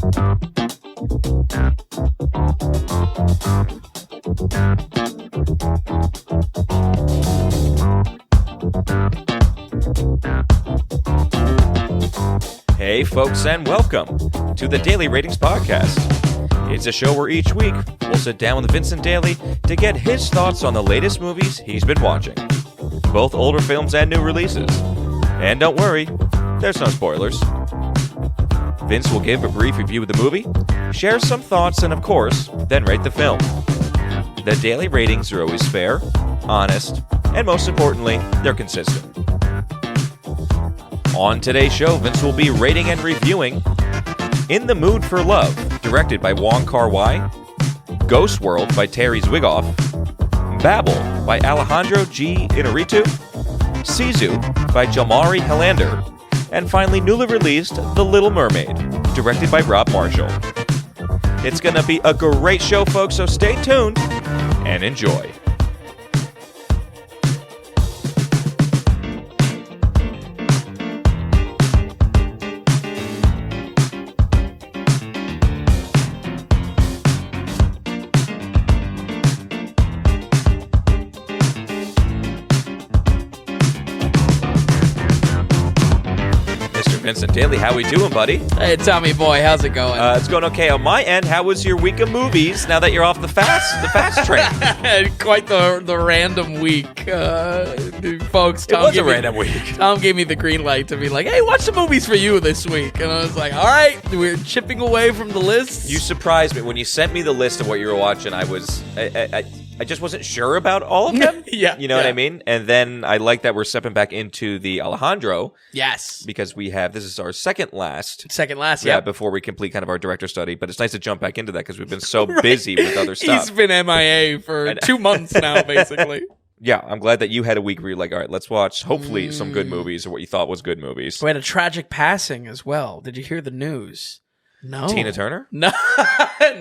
Hey folks, and welcome to the Daily Ratings Podcast. It's a show where each week we'll sit down with Vincent Daly to get his thoughts on the latest movies he's been watching, both older films and new releases. And don't worry, there's no spoilers. Vince will give a brief review of the movie, share some thoughts, and of course, then rate the film. The daily ratings are always fair, honest, and most importantly, they're consistent. On today's show, Vince will be rating and reviewing In the Mood for Love, directed by Wong Kar-wai, Ghost World by Terry Zwigoff, Babel by Alejandro G. Inarritu, Sisu by Jalmari Helander, and finally newly released The Little Mermaid, directed by Rob Marshall. It's going to be a great show, folks, so stay tuned and enjoy. Vincent Daly, how we doing, buddy? Hey, Tommy boy, how's it going? It's going okay on my end. How was your week of movies now that you're off the fast train? Quite the random week, folks. It was a random week. Tom gave me the green light to be like, hey, watch some movies for you this week. And I was like, all right, we're chipping away from the list. You surprised me. When you sent me the list of what you were watching, I just wasn't sure about all of them. Yeah. You know what I mean? And then I like that we're stepping back into the Alejandro. Yes. Because this is our second last. Yeah, before we complete kind of our director study. But it's nice to jump back into that because we've been so busy with other stuff. He's been MIA for 2 months now, basically. Yeah, I'm glad that you had a week where you're like, all right, let's watch, hopefully, some good movies or what you thought was good movies. We had a tragic passing as well. Did you hear the news? No. Tina Turner? No,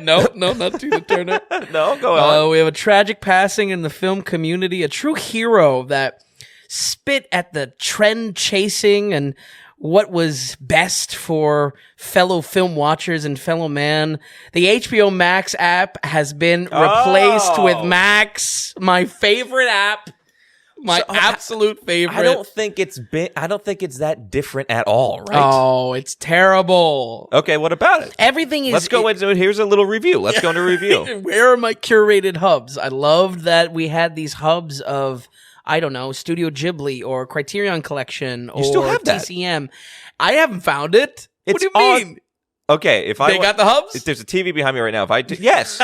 not Tina Turner. No, go on. We have a tragic passing in the film community, a true hero that spit at the trend chasing and what was best for fellow film watchers and fellow man. The HBO Max app has been replaced with Max, my favorite app. Absolute favorite. I don't think it's that different at all, right? Oh, it's terrible. Okay, what about it? Everything is... Let's go into it. Here's a little review. Let's go into review. Where are my curated hubs? I loved that we had these hubs of, I don't know, Studio Ghibli or Criterion Collection or still have that? TCM. I haven't found it. What do you mean? Okay, they got the hubs? There's a TV behind me right now. Yes.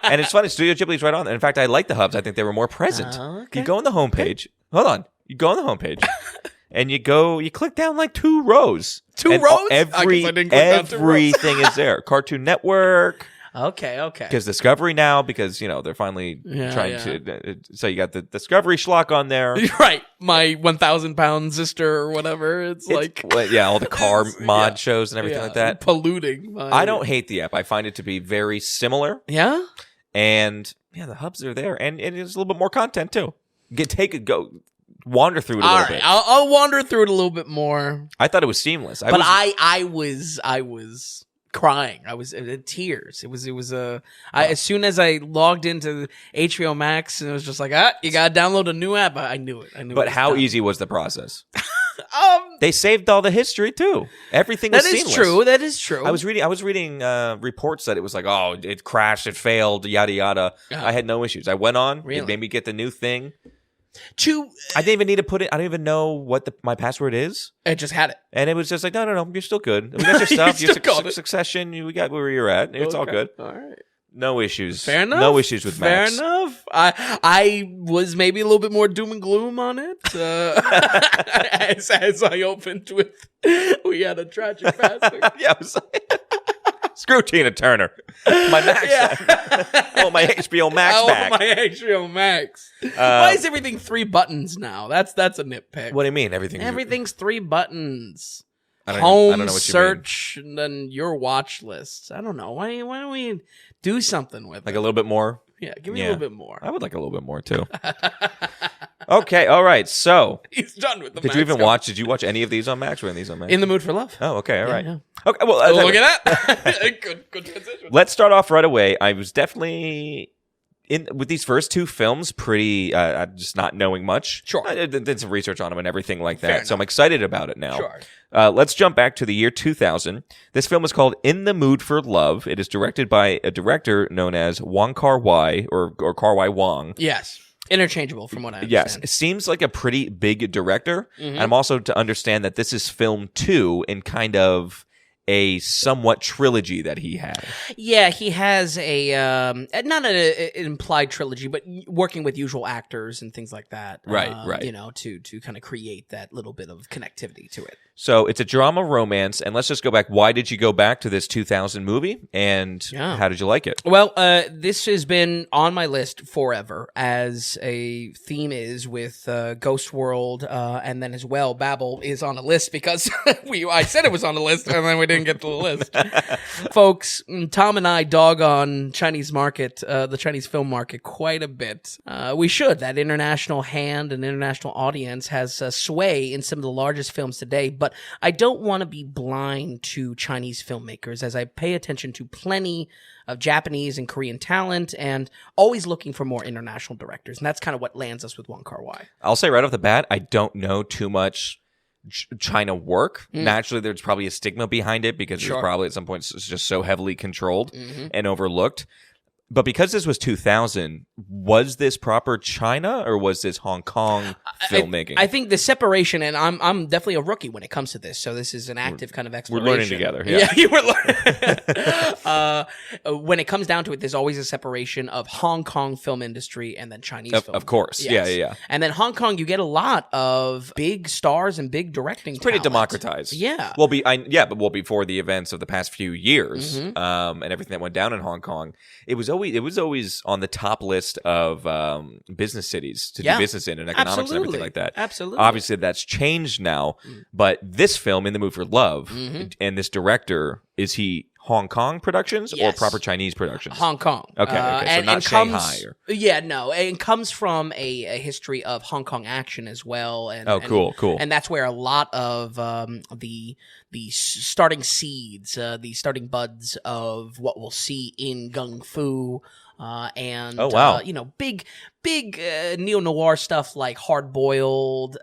And it's funny, Studio Ghibli's right on. And in fact, I like the hubs. I think they were more present. Okay. You go on the homepage. Hold on. You go on the homepage. And you click down like 2 rows. Two rows? Everything is there. Cartoon Network. Okay. Because Discovery now, because, they're finally trying to... So you got the Discovery schlock on there. Right. My 1,000-pound sister or whatever. It's like... all the car mod shows and everything like that. Polluting. I don't hate the app. I find it to be very similar. Yeah? And, the hubs are there. And it's a little bit more content, too. Wander through it a little bit. I'll wander through it a little bit more. I thought it was seamless. I was crying. I was in tears. It was as soon as I logged into HBO Max, and it was just like, you gotta download a new app. I knew it. But how easy was the process? They saved all the history too. Everything was seamless. That is true. I was reading reports that it was like, it crashed, it failed, yada yada. I had no issues. I went on. Really? It made me get the new thing. I didn't even need to put it. I don't even know what my password is. I just had it, and it was just like, no, you're still good. We got your stuff. Your Succession. We got where you're at. It's all good. All right. No issues. Fair enough. No issues with Max. Fair enough. I was maybe a little bit more doom and gloom on it as I opened with we had a tragic passing. Yeah, I was like, screw Tina Turner. My Max. Yeah. My HBO Max back. My HBO Max. Why is everything 3 buttons now? That's a nitpick. What do you mean? Everything's 3 buttons. I don't Home, know what search, and then your watch lists. I don't know. Why don't we do something with it? Like a little bit more? Yeah, give me a little bit more. I would like a little bit more, too. Okay, all right. So, He's done with the did you even watch? Did you watch any of these on Max? Were any of these on Max? In the Mood for Love? Oh, okay, all right. Yeah. Okay, well, Look at that. Good transition. let's start off right away. I was definitely with these first two films, pretty just not knowing much. Sure. I did some research on them and everything like that, Fair so I'm enough. excited about it now. Sure. Let's jump back to the year 2000. This film is called In the Mood for Love. It is directed by a director known as Wong Kar-wai or Kar-wai Wong. Yes. Interchangeable from what I Yes, understand. it seems like a pretty big director. And I'm also to understand that this is film 2 in kind of a somewhat trilogy that he had. Yeah, he has a not an implied trilogy, but working with usual actors and things like that. Right. You know, to kind of create that little bit of connectivity to it. So it's a drama romance, and let's just go back. Why did you go back to this 2000 movie, and how did you like it? Well, this has been on my list forever, as a theme is with Ghost World, and then as well, Babel is on a list because I said it was on the list, and then we didn't get to the list. Folks, Tom and I dog on Chinese market, the Chinese film market, quite a bit. We should. That international hand and international audience has sway in some of the largest films today, but I don't want to be blind to Chinese filmmakers, as I pay attention to plenty of Japanese and Korean talent and always looking for more international directors. And that's kind of what lands us with Wong Kar-wai. I'll say right off the bat, I don't know too much China work. Naturally, there's probably a stigma behind it because it's probably at some points it's just so heavily controlled and overlooked. But because this was 2000, was this proper China or was this Hong Kong filmmaking? I think the separation, and I'm definitely a rookie when it comes to this, so this is an active kind of exploration. We're learning together. Yeah, you were learning. When it comes down to it, there's always a separation of Hong Kong film industry and then Chinese film. Of course. Yes. Yeah. And then Hong Kong, you get a lot of big stars and big directing talent. Pretty democratized. Yeah. Well, before the events of the past few years and everything that went down in Hong Kong, it was always on the top list of business cities to do business in and economics and everything like that. Absolutely. Obviously, that's changed now. But this film, In the Mood for Love, and this director, is he Hong Kong productions or proper Chinese productions? Hong Kong. Okay. So not Shanghai. It comes from a history of Hong Kong action as well. And, cool. And that's where a lot of the starting seeds, the starting buds of what we'll see in Gung Fu. Big neo-noir stuff like Hard Boiled,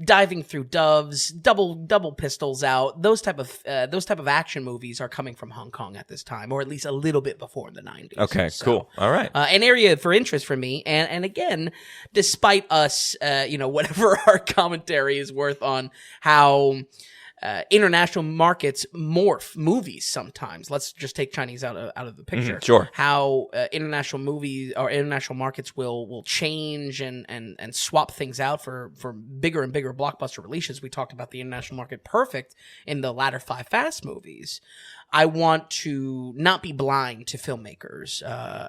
Diving Through Doves, double pistols out. Those type of action movies are coming from Hong Kong at this time, or at least a little bit before the 90s. Okay, cool. All right. An area for interest for me, and again, despite us, whatever our commentary is worth on how international markets morph movies sometimes. Let's just take Chinese out of the picture. Sure. How international movies or international markets will change and swap things out for bigger and bigger blockbuster releases. We talked about the international market perfect in the latter 5 Fast movies. I want to not be blind to filmmakers.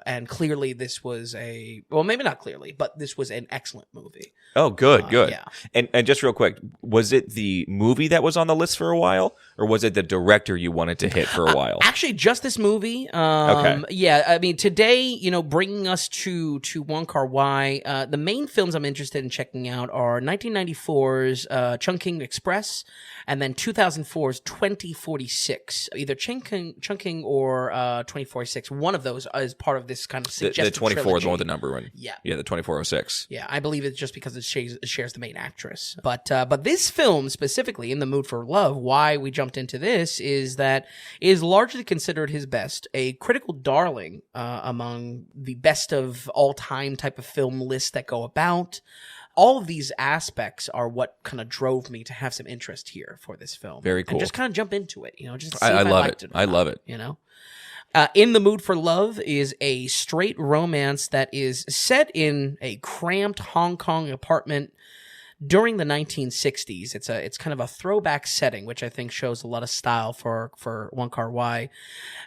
And clearly this was maybe not clearly, but this was an excellent movie. Oh, good. Yeah. And just real quick, was it the movie that was on the list for a while, or was it the director you wanted to hit for a while? Actually, just this movie. Okay. Yeah, I mean, today, bringing us to Wong Kar-wai, the main films I'm interested in checking out are 1994's Chungking Express, and then 2004's 2046. Either Chungking or 2046. One of those is part of this kind of suggested the 24 trilogy. is the one with the number one. Yeah, the 2406. Yeah, I believe it's just because it shares the main actress. But this film specifically, In the Mood for Love, why we jumped into this is that it is largely considered his best, a critical darling among the best of all time type of film lists that go about. All of these aspects are what kind of drove me to have some interest here for this film. Very cool. And just kind of jump into it, just to see I if I love liked it. it. I love it. In the Mood for Love is a straight romance that is set in a cramped Hong Kong apartment during the 1960s. It's kind of a throwback setting, which I think shows a lot of style for Wong Kar-wai.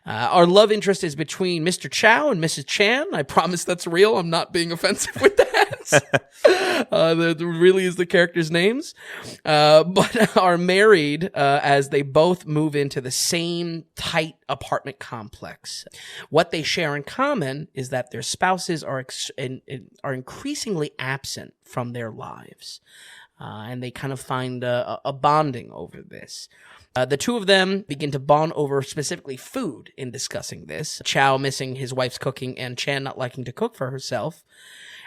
Our love interest is between Mr. Chow and Mrs. Chan. I promise that's real. I'm not being offensive with that. That really is the characters' names. But are married as they both move into the same tight apartment complex. What they share in common is that their spouses are increasingly absent from their lives. And they kind of find a bonding over this. The two of them begin to bond over specifically food in discussing this. Chow missing his wife's cooking and Chan not liking to cook for herself.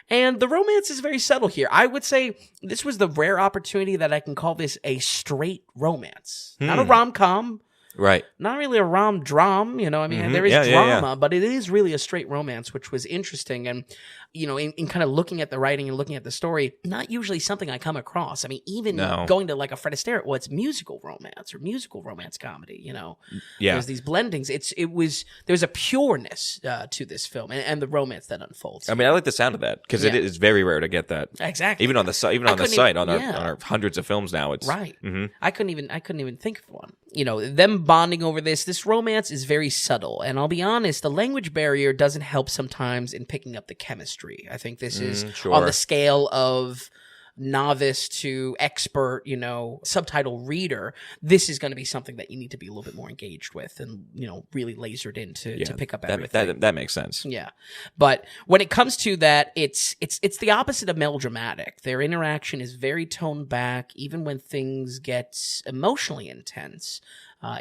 And the romance is very subtle here. I would say this was the rare opportunity that I can call this a straight romance. Not a rom-com. Right. Not really a rom-dram, you know. I mean, there is drama, but it is really a straight romance, which was interesting. And, you know, in kind of looking at the writing and looking at the story, not usually something I come across. I mean, even going to like a Fred Astaire, well, it's musical romance or musical romance comedy, you know. Yeah. There's these blendings. There's a pureness to this film and the romance that unfolds. I mean, I like the sound of that because it is very rare to get that. Exactly. Even on the site, on our hundreds of films now, it's right. I couldn't even think of one. You know, them bonding over this romance is very subtle. And I'll be honest, the language barrier doesn't help sometimes in picking up the chemistry. I think this is on the scale of novice to expert, you know, subtitle reader. This is going to be something that you need to be a little bit more engaged with and, you know, really lasered in to pick up everything. That makes sense. Yeah. But when it comes to that, it's the opposite of melodramatic. Their interaction is very toned back, even when things get emotionally intense.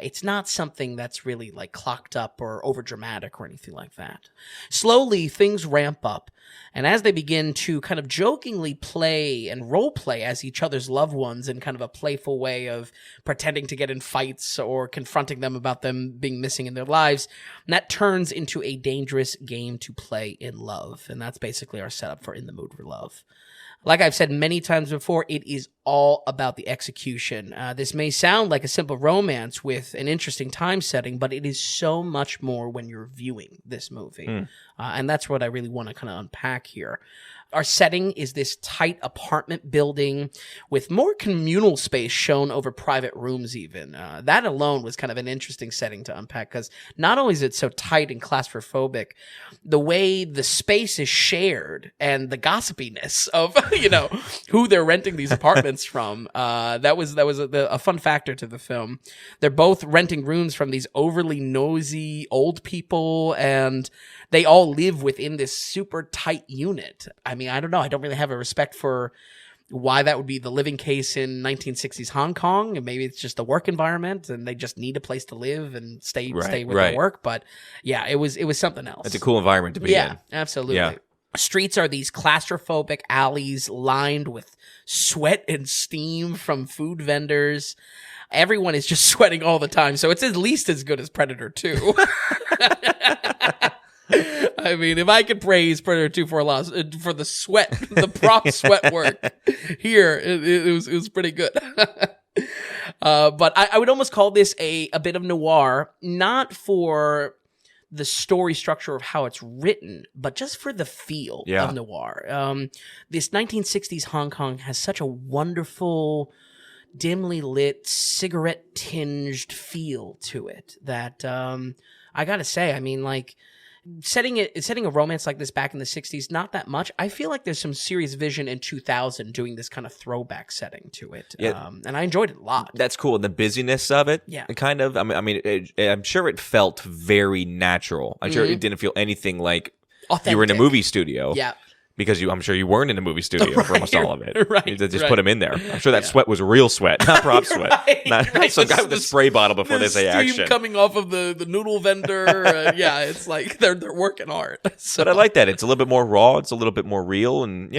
It's not something that's really like clocked up or over dramatic or anything like that. Slowly, things ramp up. And as they begin to kind of jokingly play and role play as each other's loved ones in kind of a playful way of pretending to get in fights or confronting them about them being missing in their lives, that turns into a dangerous game to play in love. And that's basically our setup for In the Mood for Love. Like I've said many times before, it is all about the execution. This may sound like a simple romance with an interesting time setting, but it is so much more when you're viewing this movie. And that's what I really want to kind of unpack here. Our setting is this tight apartment building with more communal space shown over private rooms even. That alone was kind of an interesting setting to unpack because not only is it so tight and claustrophobic, the way the space is shared and the gossipiness of, you know, who they're renting these apartments from, that was a fun factor to the film. They're both renting rooms from these overly nosy old people and they all live within this super tight unit. I mean, I don't know. I don't really have a respect for why that would be the living case in 1960s Hong Kong. And maybe it's just the work environment and they just need a place to live and stay with their work. But yeah, it was something else. It's a cool environment to be in. Yeah, absolutely. Yeah. Streets are these claustrophobic alleys lined with sweat and steam from food vendors. Everyone is just sweating all the time. So it's at least as good as Predator 2. I mean, if I could praise Predator 2 for the sweat, the prop sweat work here, it was pretty good. But I would almost call this a bit of noir, not for the story structure of how it's written, but just for the feel of noir. This 1960s Hong Kong has such a wonderful, dimly lit, cigarette-tinged feel to it that I gotta say, I mean, like, setting a romance like this back in the 60s, not that much. I feel like there's some serious vision in 2000 doing this kind of throwback setting to it. Yeah. And I enjoyed it a lot. That's cool. The busyness of it. Yeah. Kind of. I'm sure it felt very natural. I'm sure it didn't feel anything like authentic. You were in a movie studio. Yeah. Because I'm sure you weren't in a movie studio for almost all of it. Right. You just put them in there. I'm sure that sweat was real sweat, not prop sweat. Not some guy with a spray bottle before they say action. Steam coming off of the noodle vendor. Yeah, it's like they're working hard. So. But I like that. It's a little bit more raw. It's a little bit more real. And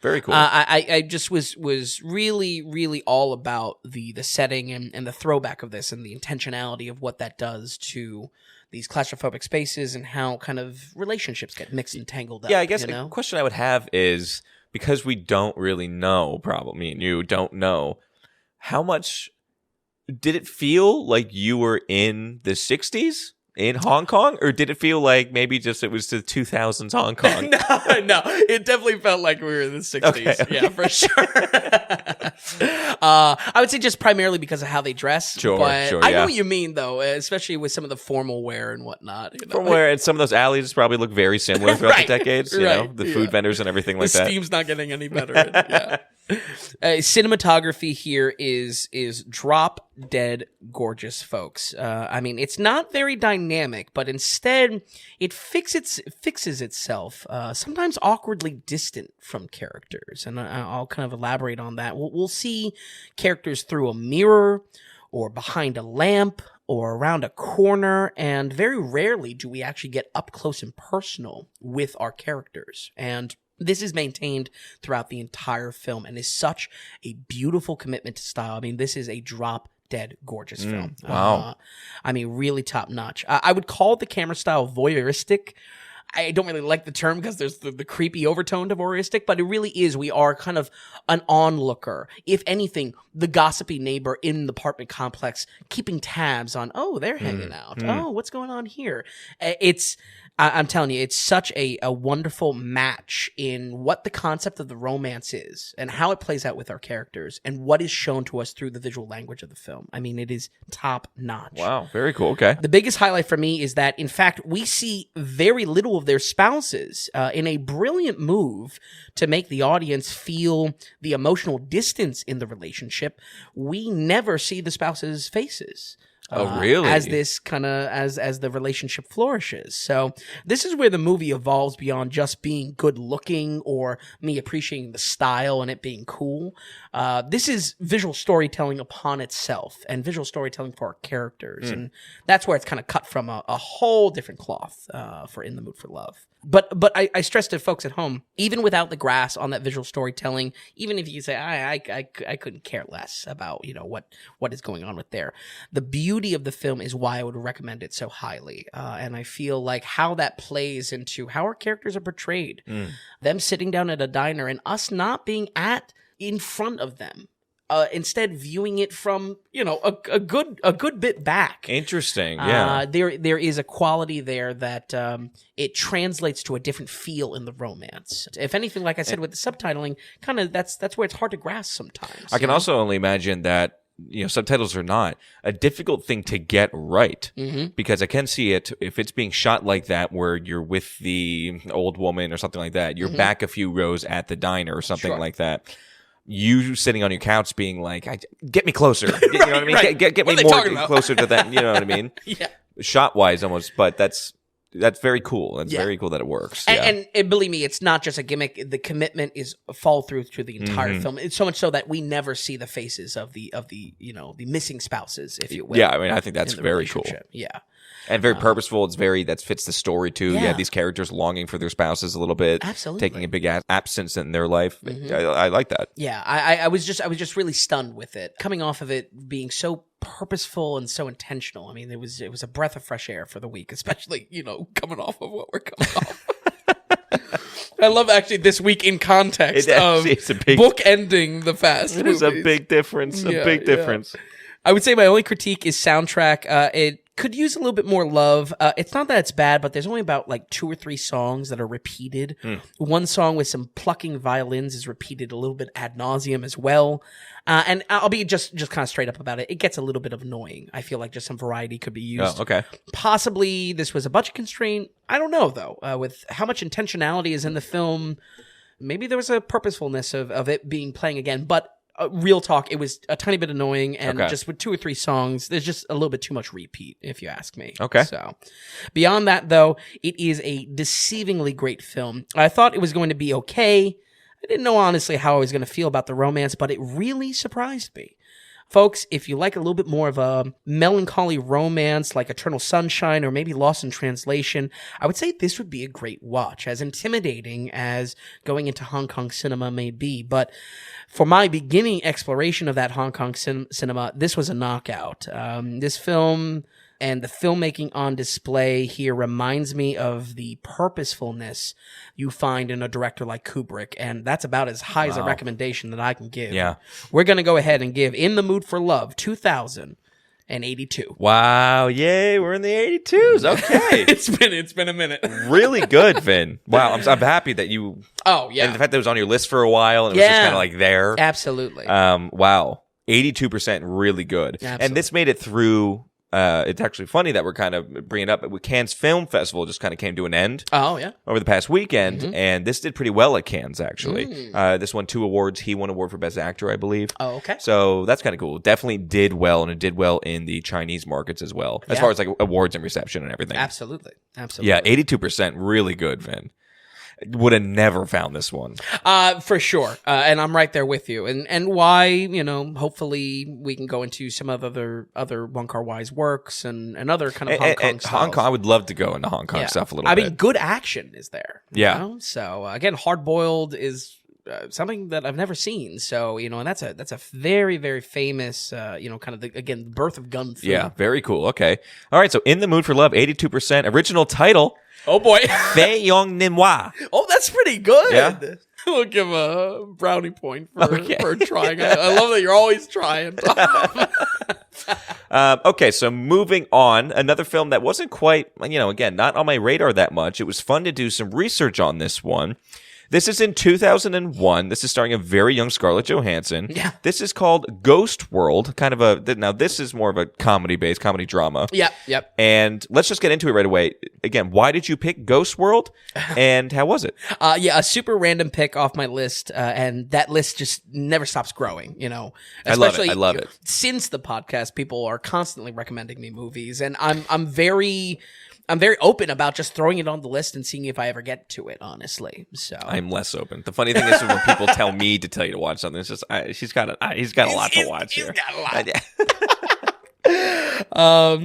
very cool. I just was really, really all about the setting and the throwback of this and the intentionality of what that does to these claustrophobic spaces and how kind of relationships get mixed and tangled up. Yeah, I guess a question I would have is, because we don't really know, probably me and you don't know, how much did it feel like you were in the 60s? In Hong Kong? Or did it feel like maybe just it was the 2000s Hong Kong? No. It definitely felt like we were in the 60s. Okay. Yeah, for sure. I would say just primarily because of how they dress. Sure, I know what you mean, though, especially with some of the formal wear and whatnot. You know? Formal wear, and some of those alleys probably look very similar throughout the decades. You know, the food vendors and everything like that. The steam's not getting any better. Cinematography here is drop dead gorgeous, folks. I mean, it's not very dynamic, but instead it fixes itself, sometimes awkwardly distant from characters. And I'll kind of elaborate on that. We'll see characters through a mirror or behind a lamp or around a corner, and very rarely do we actually get up close and personal with our characters. And this is maintained throughout the entire film and is such a beautiful commitment to style. I mean, this is a drop-dead gorgeous film. Wow. I mean, really top-notch. I would call the camera style voyeuristic. I don't really like the term because there's the creepy overtone to voyeuristic, but it really is. We are kind of an onlooker. If anything, the gossipy neighbor in the apartment complex, keeping tabs on, oh, they're hanging out. Oh, what's going on here? I'm telling you, it's such a wonderful match in what the concept of the romance is and how it plays out with our characters and what is shown to us through the visual language of the film. I mean, it is top notch. Wow, very cool. Okay. The biggest highlight for me is that, in fact, we see very little of their spouses in a brilliant move to make the audience feel the emotional distance in the relationship. We never see the spouses' faces. Oh, really? As this kind of as the relationship flourishes. So this is where the movie evolves beyond just being good looking or me appreciating the style and it being cool. This is visual storytelling upon itself and visual storytelling for our characters, and that's where it's kind of cut from a whole different cloth for In the Mood for Love. But I stress to folks at home, even without the grasp on that visual storytelling, even if you say I couldn't care less about what is going on with there, the beauty of the film is why I would recommend it so highly. And I feel like how that plays into how our characters are portrayed, them sitting down at a diner and us not being in front of them. Instead viewing it from, a good bit back. Interesting. Yeah. There is a quality there that it translates to a different feel in the romance. If anything, like I said, with the subtitling, kind of that's where it's hard to grasp sometimes. I can also only imagine that, subtitles or not, a difficult thing to get right. Because I can see it, if it's being shot like that, where you're with the old woman or something like that, you're back a few rows at the diner or something like that. You sitting on your couch being like, get me closer. You know what I mean? Right. Get me more closer to that. You know what I mean? Yeah. Shot-wise almost, but that's very cool. That's very cool that it works. And believe me, it's not just a gimmick. The commitment is follow through the entire film. It's so much so that we never see the faces of the the missing spouses, if you will. Yeah, I mean, I think that's very cool. Yeah. And very purposeful. It's that fits the story too. Yeah. You have these characters longing for their spouses a little bit. Absolutely. Taking a big absence in their life. I like that. Yeah. I was just really stunned with it. Coming off of it being so purposeful and so intentional. I mean, it was a breath of fresh air for the week, especially, coming off of what we're coming off. I love actually this week in context of bookending the Fast movies. It is a big difference. A big difference. I would say my only critique is soundtrack. It could use a little bit more love. It's not that it's bad, but there's only about like 2 or 3 songs that are repeated. One song with some plucking violins is repeated a little bit ad nauseum as well. And I'll be just kind of straight up about it. It gets a little bit of annoying. I feel like just some variety could be used. Oh, okay. Possibly this was a budget constraint. I don't know, though. With how much intentionality is in the film, maybe there was a purposefulness of it being playing again. But real talk, it was a tiny bit annoying, and just with 2 or 3 songs, there's just a little bit too much repeat, if you ask me. Okay. So, beyond that, though, it is a deceivingly great film. I thought it was going to be okay. I didn't know, honestly, how I was going to feel about the romance, but it really surprised me. Folks, if you like a little bit more of a melancholy romance like Eternal Sunshine or maybe Lost in Translation, I would say this would be a great watch, as intimidating as going into Hong Kong cinema may be. But for my beginning exploration of that Hong Kong cinema, this was a knockout. This film and the filmmaking on display here reminds me of the purposefulness you find in a director like Kubrick, and that's about as high as a recommendation that I can give. Yeah. We're going to go ahead and give In the Mood for Love 2082. Wow, yay, we're in the 82s. Okay. It's been a minute. Really good, Vin. Wow, I'm happy that you... Oh, yeah. And the fact that it was on your list for a while, and it was just kind of like there. Absolutely. Wow. 82%, really good. Absolutely. And this made it through it's actually funny that we're kind of bringing it up. Cannes Film Festival just kind of came to an end. Oh, yeah. Over the past weekend, and this did pretty well at Cannes, actually. This won 2 awards. He won an award for Best Actor, I believe. Oh, okay. So that's kind of cool. Definitely did well, and it did well in the Chinese markets as well, as far as like awards and reception and everything. Absolutely. Yeah, 82%. Really good, Vin. Would have never found this one. For sure. And I'm right there with you. And why, hopefully we can go into some of other Wong Kar-wai's works and other kind of Hong Kong styles. Hong Kong, I would love to go into Hong Kong stuff a little bit. I mean, good action is there. Yeah. So, again, Hard Boiled is something that I've never seen. So, and that's a very, very famous, kind of, the birth of gun film. Yeah, very cool. Okay. All right, so In the Mood for Love, 82%. Original title... Oh, boy. Fei Yong Nimois. Oh, that's pretty good. Yeah. We'll give a brownie point for trying. I love that you're always trying. Okay, so moving on. Another film that wasn't quite, again, not on my radar that much. It was fun to do some research on this one. This is in 2001. This is starring a very young Scarlett Johansson. Yeah. This is called Ghost World. Now this is more of a comedy drama. Yep. And let's just get into it right away. Again, why did you pick Ghost World? And how was it? A super random pick off my list. And that list just never stops growing, Especially I love it. Since the podcast, people are constantly recommending me movies. And I'm very open about just throwing it on the list and seeing if I ever get to it, honestly. So I'm less open. The funny thing is when people tell me to tell you to watch something, it's just he's got a lot to watch here. He's got a lot.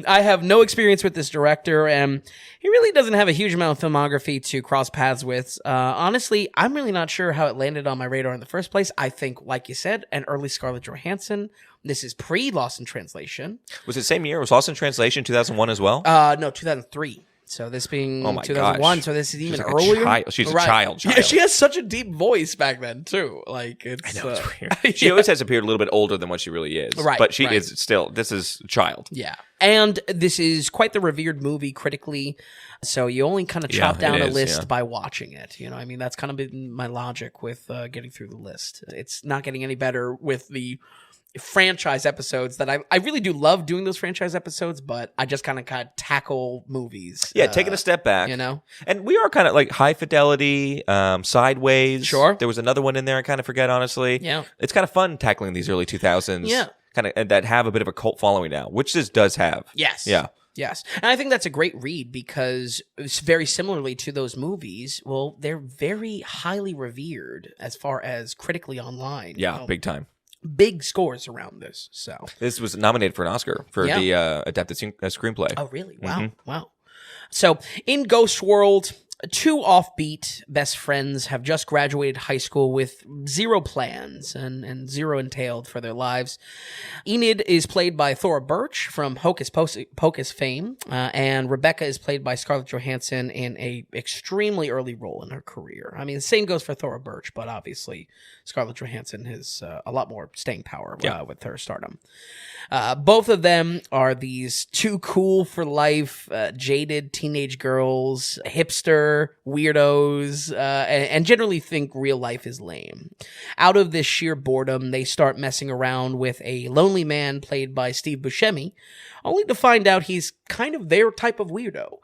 I have no experience with this director, and he really doesn't have a huge amount of filmography to cross paths with. Honestly, I'm really not sure how it landed on my radar in the first place. I think, like you said, an early Scarlett Johansson. This is pre-Lost in Translation. Was it same year? Was Lost in Translation 2001 as well? No, 2003. So this being 2001, gosh. so this is even like earlier. She's a child. Yeah, she has such a deep voice back then too. Like it's, I know, it's weird. She always has appeared a little bit older than what she really is. Right, but she is still. This is a child. Yeah, and this is quite the revered movie critically. So you only kind of chop down a list by watching it. I mean, that's kind of been my logic with getting through the list. It's not getting any better with the franchise episodes that I really do love doing those franchise episodes, but I just kind of tackle movies. Yeah, taking a step back. And we are kind of like High Fidelity, Sideways. Sure. There was another one in there I kind of forget, honestly. Yeah. It's kind of fun tackling these early 2000s. Yeah. Kind of that have a bit of a cult following now, which this does have. Yes. Yeah. Yes. And I think that's a great read because it's very similarly to those movies, well, they're very highly revered as far as critically online. Yeah, big time. Big scores around this. So this was nominated for an Oscar for the adapted screenplay. Oh, really? Wow. Wow. So in Ghost World, 2 offbeat best friends have just graduated high school with 0 plans and 0 entailed for their lives. Enid is played by Thora Birch from Hocus Pocus fame, and Rebecca is played by Scarlett Johansson in a extremely early role in her career. I mean, the same goes for Thora Birch, but obviously Scarlett Johansson has a lot more staying power with her stardom. Both of them are these too cool for life, jaded teenage girls, hipster weirdos, and generally think real life is lame. Out of this sheer boredom, they start messing around with a lonely man played by Steve Buscemi, only to find out he's kind of their type of weirdo.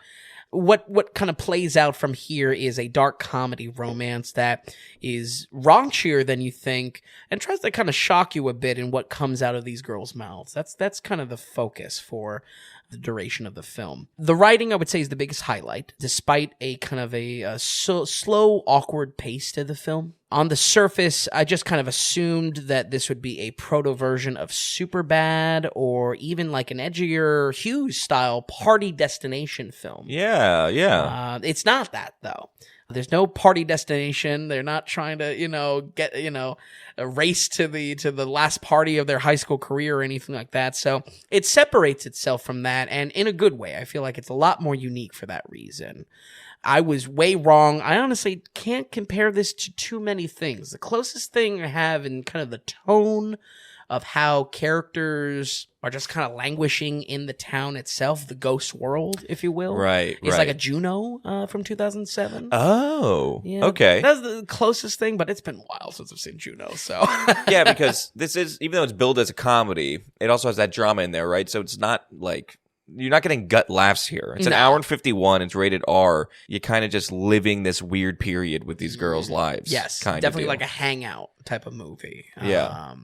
What kind of plays out from here is a dark comedy romance that is raunchier than you think and tries to kind of shock you a bit in what comes out of these girls' mouths. That's kind of the focus for the duration of the film. The writing, I would say, is the biggest highlight, despite a kind of a slow, awkward pace to the film. On the surface, I just kind of assumed that this would be a proto-version of Superbad or even like an edgier Hughes-style party destination film. Yeah. It's not that, though. There's no party destination. They're not trying to, get, a race to the last party of their high school career or anything like that. So it separates itself from that, and in a good way. I feel like it's a lot more unique for that reason. I was way wrong. I honestly can't compare this to too many things. The closest thing I have in kind of the tone of how characters are just kind of languishing in the town itself, the ghost world, if you will. Right. It's like a Juno from 2007. Oh, yeah, okay. That's the closest thing, but it's been a while since I've seen Juno, so. Yeah, because this is, even though it's billed as a comedy, it also has that drama in there, right? So it's not like you're not getting gut laughs here. It's an hour and 51. It's rated R. You're kind of just living this weird period with these girls' lives. Yes, kind definitely of like a hangout type of movie. Yeah.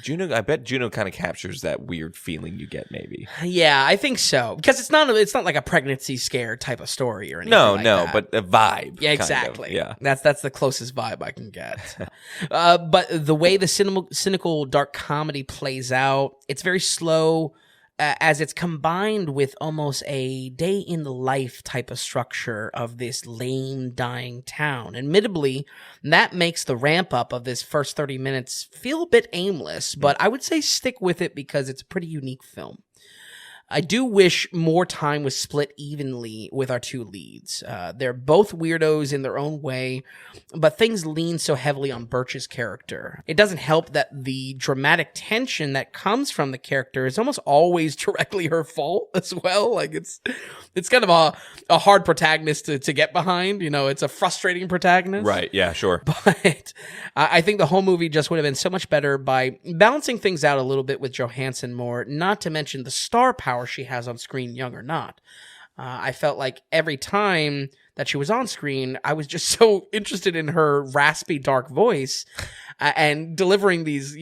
Juno, I bet Juno kind of captures that weird feeling you get, maybe. Yeah, I think so, because it's not like a pregnancy scare type of story or anything. No, like no, that. but a vibe. Yeah, kind exactly. of. Yeah, that's the closest vibe I can get. But the way the cynical dark comedy plays out, it's very slow. As it's combined with almost a day in the life type of structure of this lame, dying town. Admittedly, that makes the ramp up of this first 30 minutes feel a bit aimless, but I would say stick with it because it's a pretty unique film. I do wish more time was split evenly with our two leads. They're both weirdos in their own way, but things lean so heavily on Birch's character. It doesn't help that the dramatic tension that comes from the character is almost always directly her fault as well. Like it's kind of a hard protagonist to get behind. You know, it's a frustrating protagonist. right. Yeah, sure. But I think the whole movie just would have been so much better by balancing things out a little bit with Johansson more, not to mention the star power she has on screen, young or not. I felt like every time that she was on screen, I was just so interested in her raspy, dark voice and delivering these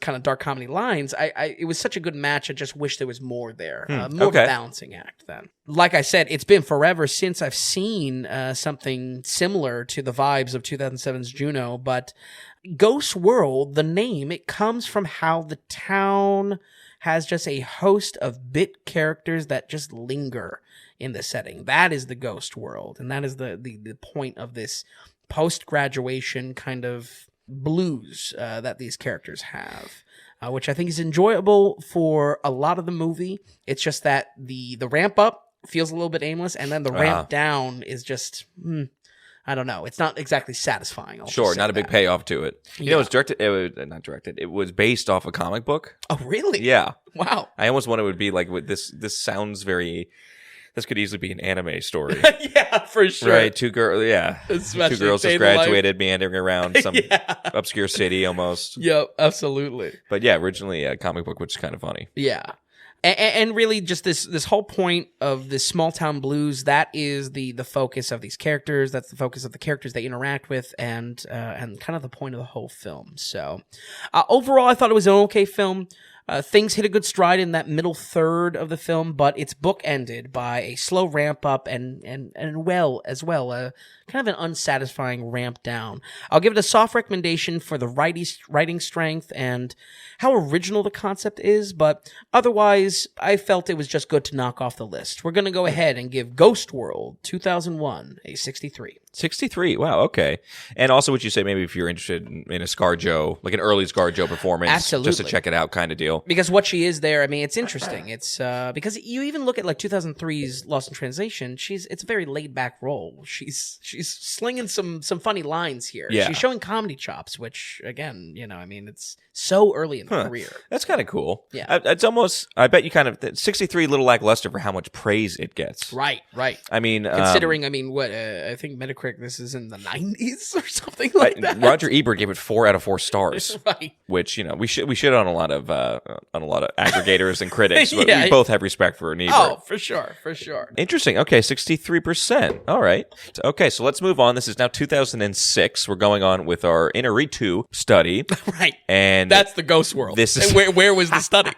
kind of dark comedy lines. It was such a good match. I just wish there was more there, more of a balancing act. Then, like I said, it's been forever since I've seen something similar to the vibes of 2007's Juno. But Ghost World, the name, it comes from how the town has just a host of bit characters that just linger in the setting. That is the Ghost World, and that is the point of this post-graduation kind of blues that these characters have, which I think is enjoyable for a lot of the movie. It's just that the ramp up feels a little bit aimless, and then the ramp down is just... I don't know. It's not exactly satisfying. Sure, not a big payoff to it. You know, not directed. It was based off a comic book. Oh, really? Yeah. Wow. I almost wonder it would be like this sounds very. This could easily be an anime story. Yeah, for sure. Right, two girls. Yeah, Especially two girls just graduated, meandering around some obscure city almost. Yep, absolutely. But yeah, originally a comic book, which is kind of funny. Yeah. And really, just this whole point of this small town blues, that is the focus of these characters. That's the focus of the characters they interact with, and kind of the point of the whole film. So, overall, I thought it was an okay film. Things hit a good stride in that middle third of the film, but it's bookended by a slow ramp up and kind of an unsatisfying ramp down. I'll give it a soft recommendation for the writing strength and how original the concept is, but otherwise, I felt it was just good to knock off the list. We're going to go ahead and give Ghost World 2001 a 63. 63. Wow. Okay. And also, would you say maybe if you're interested in a ScarJo, like an early ScarJo performance, Absolutely. just to check it out, kind of deal? Because what she is there, I mean, it's interesting. It's because you even look at like 2003's Lost in Translation. It's a very laid back role. She's slinging some funny lines here. Yeah. She's showing comedy chops, which again, I mean, it's so early in the career. That's kind of cool. Yeah. It's almost. I bet you kind of 63 a little lackluster for how much praise it gets. Right. I mean, considering, what I think Metacritic, this is in the 90s or something like that. Roger Ebert gave it 4 out of 4 stars. Right. Which we should on a lot of aggregators and critics. But Yeah. we both have respect for Ebert. Oh, for sure. Interesting. Okay, 63%. All right. Okay, so let's move on. This is now 2006. We're going on with our Inarritu study. Right. And that's the Ghost World. This is and where was the study?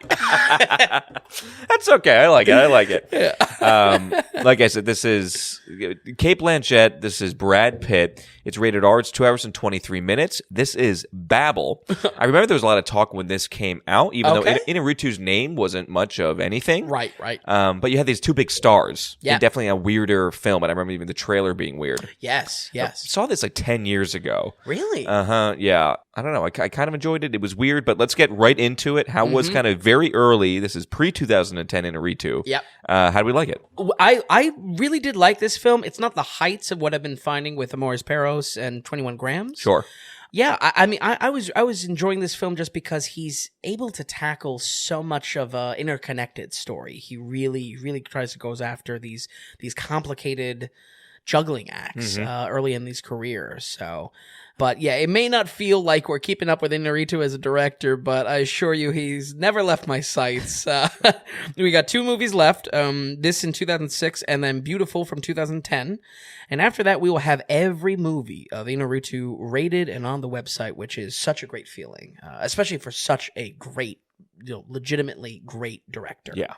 That's okay. I like it. Yeah. Like I said, this is Cate Blanchett. This is Brad Pitt. It's rated R. It's 2 hours and 23 minutes. This is Babel. I remember there was a lot of talk when this came out, even though Inarritu's name wasn't much of anything. Right. But you had these two big stars. Yeah. Definitely a weirder film, and I remember even the trailer being weird. Yes. I saw this like 10 years ago. Really? Yeah. I don't know. I kind of enjoyed it. It was weird, but let's get right into it. How was kind of very early? This is pre-2010 Inarritu. Yep. How do we like it? I really did like this film. It's not the heights of what I've been finding with Amores Perros and 21 Grams. Sure. Yeah, I mean, I was enjoying this film just because he's able to tackle so much of a interconnected story. He really tries to goes after these complicated juggling acts early in these careers. So, but yeah, it may not feel like we're keeping up with Inarritu as a director, but I assure you he's never left my sights. We got 2 movies left, this in 2006 and then Beautiful from 2010. And after that, we will have every movie of Inarritu rated and on the website, which is such a great feeling, especially for such a great, legitimately great director. Yeah.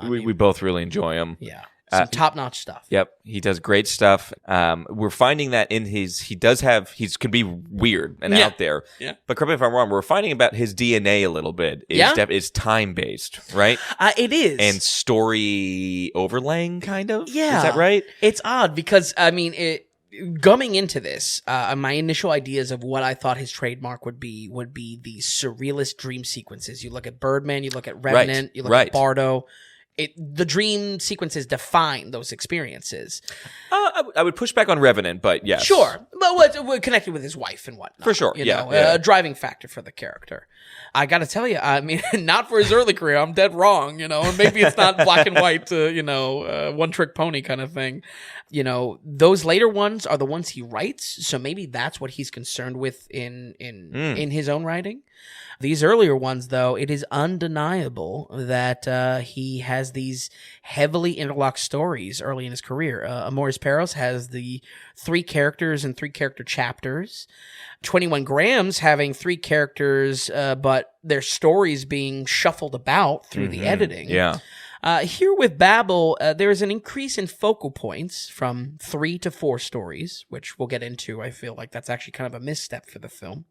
We both really enjoy him. Yeah. Some top-notch stuff. Yep, he does great stuff. We're finding that in he can be weird and out there. Yeah. But correct me if I'm wrong, we're finding about his DNA a little bit. Is time-based, right? It is. And story overlaying, kind of? Yeah. Is that right? It's odd because, coming into this, my initial ideas of what I thought his trademark would be the surrealist dream sequences. You look at Birdman, you look at Revenant, you look at Bardo. The dream sequences define those experiences. I would push back on Revenant, but yes. Sure. But we're connected with his wife and whatnot. For sure, a driving factor for the character. I got to tell you, not for his early career. I'm dead wrong, and maybe it's not black and white, one-trick pony kind of thing. Those later ones are the ones he writes, so maybe that's what he's concerned with in his own writing. These earlier ones, though, it is undeniable that he has these heavily interlocked stories early in his career. Amores Perros has the 3 characters and 3 character chapters. 21 Grams having 3 characters, but their stories being shuffled about through the editing. Yeah. Here with Babel, there is an increase in focal points from 3 to 4 stories, which we'll get into. I feel like that's actually kind of a misstep for the film.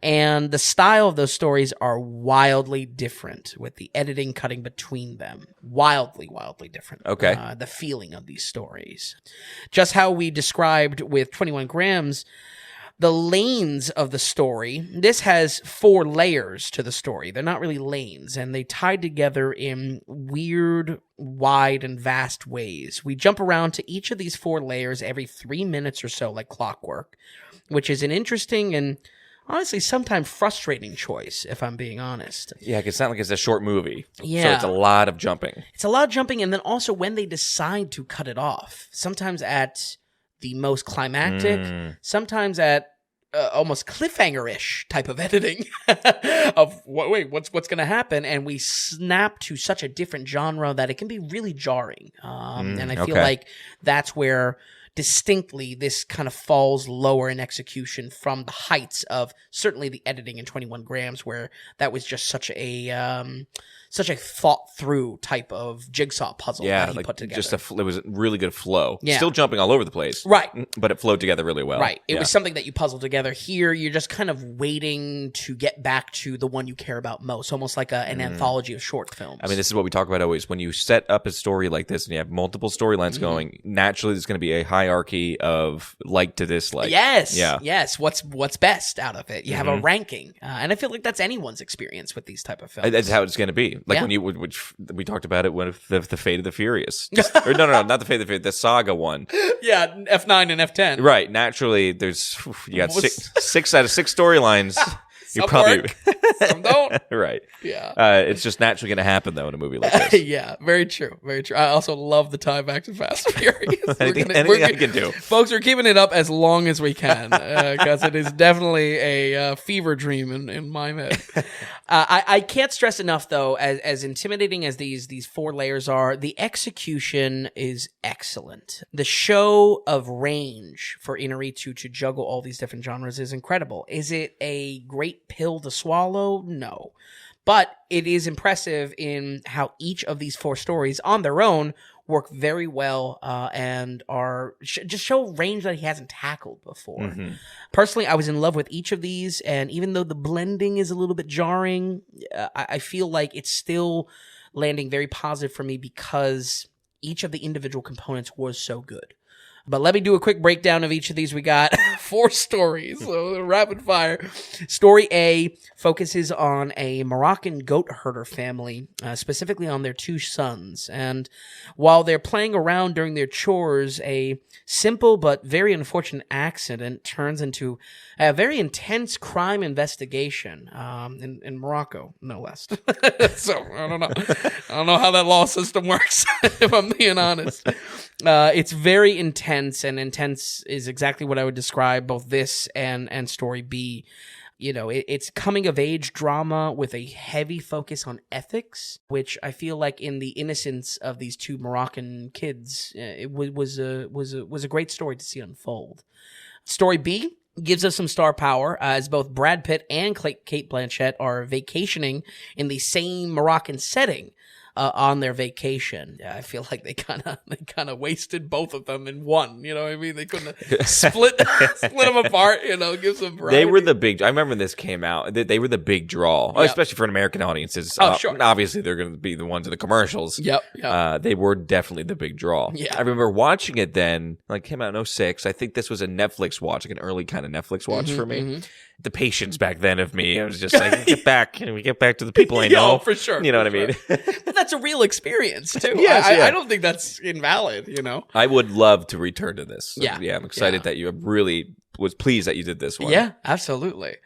And the style of those stories are wildly different, with the editing cutting between them. Wildly, wildly different. Okay. The feeling of these stories. Just how we described with 21 Grams, the lanes of the story, this has 4 layers to the story. They're not really lanes, and they tie together in weird, wide, and vast ways. We jump around to each of these 4 layers every 3 minutes or so, like clockwork, which is an interesting and honestly sometimes frustrating choice, if I'm being honest. Yeah, because it's not like it's a short movie. Yeah. So it's a lot of jumping. It's a lot of jumping, and then also when they decide to cut it off, sometimes at the most climactic, sometimes at almost cliffhanger-ish type of editing of, what's going to happen? And we snap to such a different genre that it can be really jarring. And I feel like that's where distinctly this kind of falls lower in execution from the heights of certainly the editing in 21 Grams, where that was just such a thought through type of jigsaw puzzle that he put together. It was a really good flow. Yeah. Still jumping all over the place. Right. But it flowed together really well. Right. It was something that you puzzled together. Here, you're just kind of waiting to get back to the one you care about most, almost like an anthology of short films. This is what we talk about always. When you set up a story like this and you have multiple storylines going, naturally there's going to be a hierarchy of like to dislike. Yes. Yeah. Yes. What's best out of it? You have a ranking. And I feel like that's anyone's experience with these type of films. That's how it's going to be. Like when which we talked about it with the Fate of the Furious. Or no, not the Fate of the Furious, the Saga one. Yeah, F9 and F10. Right. Naturally, you got six out of 6 storylines. You're probably some don't. Right. Yeah. It's just naturally going to happen though in a movie like this. Yeah, very true. Very true. I also love the tie back to Fast and Furious. anything I can do. Folks, we're keeping it up as long as we can because it is definitely a fever dream in my head. I can't stress enough though, as intimidating as these 4 layers are, the execution is excellent. The show of range for Inarritu to juggle all these different genres is incredible. Is it a great pill to swallow? No. But it is impressive in how each of these 4 stories on their own work very well and are just show range that he hasn't tackled before. Personally, I was in love with each of these, and even though the blending is a little bit jarring, I feel like it's still landing very positive for me because each of the individual components was so good. But let me do a quick breakdown of each of these. We got 4 stories, so rapid fire. Story A focuses on a Moroccan goat herder family, specifically on their 2 sons. And while they're playing around during their chores, a simple but very unfortunate accident turns into a very intense crime investigation in Morocco, no less. So I don't know how that law system works, if I'm being honest. It's very intense, and intense is exactly what I would describe both this and Story B. You know, it's coming-of-age drama with a heavy focus on ethics, which I feel like in the innocence of these two Moroccan kids, it was a great story to see unfold. Story B gives us some star power as both Brad Pitt and Kate Blanchett are vacationing in the same Moroccan setting. On their vacation. I feel like they kind of wasted both of them in one. You know what I mean? They couldn't split them apart. You know, give some variety. They were the big. I remember when this came out. They were the big draw, especially for an American audiences. Sure. Obviously, they're going to be the ones in the commercials. Yep. They were definitely the big draw. Yeah. I remember watching it then. Like, came out in 2006. I think this was a Netflix watch, like an early kind of Netflix watch for me. Mm-hmm. The patience back then of me, I was just like, get back. Can we get back to the people I know? For sure. You know what I mean? But that's a real experience, too. Yes, I don't think that's invalid, you know? I would love to return to this. Yeah. I'm excited that you really was pleased that you did this one. Yeah, absolutely.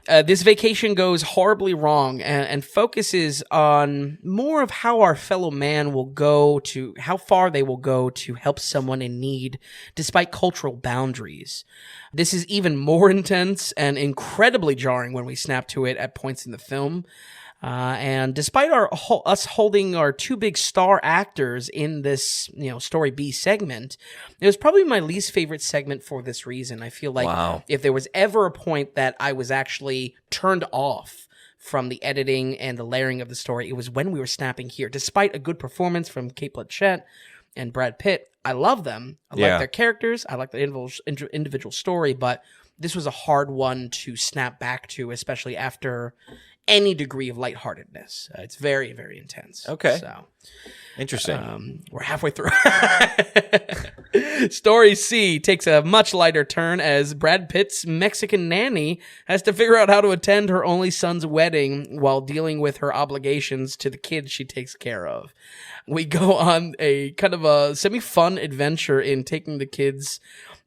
This vacation goes horribly wrong and focuses on more of how our fellow man will go to, how far they will go to help someone in need despite cultural boundaries. This is even more intense and incredibly jarring when we snap to it at points in the film. And despite us holding our two big star actors in this, Story B segment, it was probably my least favorite segment for this reason. I feel like if there was ever a point that I was actually turned off from the editing and the layering of the story, it was when we were snapping here. Despite a good performance from Kate Blanchett and Brad Pitt, I love them. I like their characters. I like the individual story, but this was a hard one to snap back to, especially after any degree of lightheartedness. It's very, very intense. Okay. So interesting. We're halfway through. Story C takes a much lighter turn as Brad Pitt's Mexican nanny has to figure out how to attend her only son's wedding while dealing with her obligations to the kids she takes care of. We go on a kind of a semi-fun adventure in taking the kids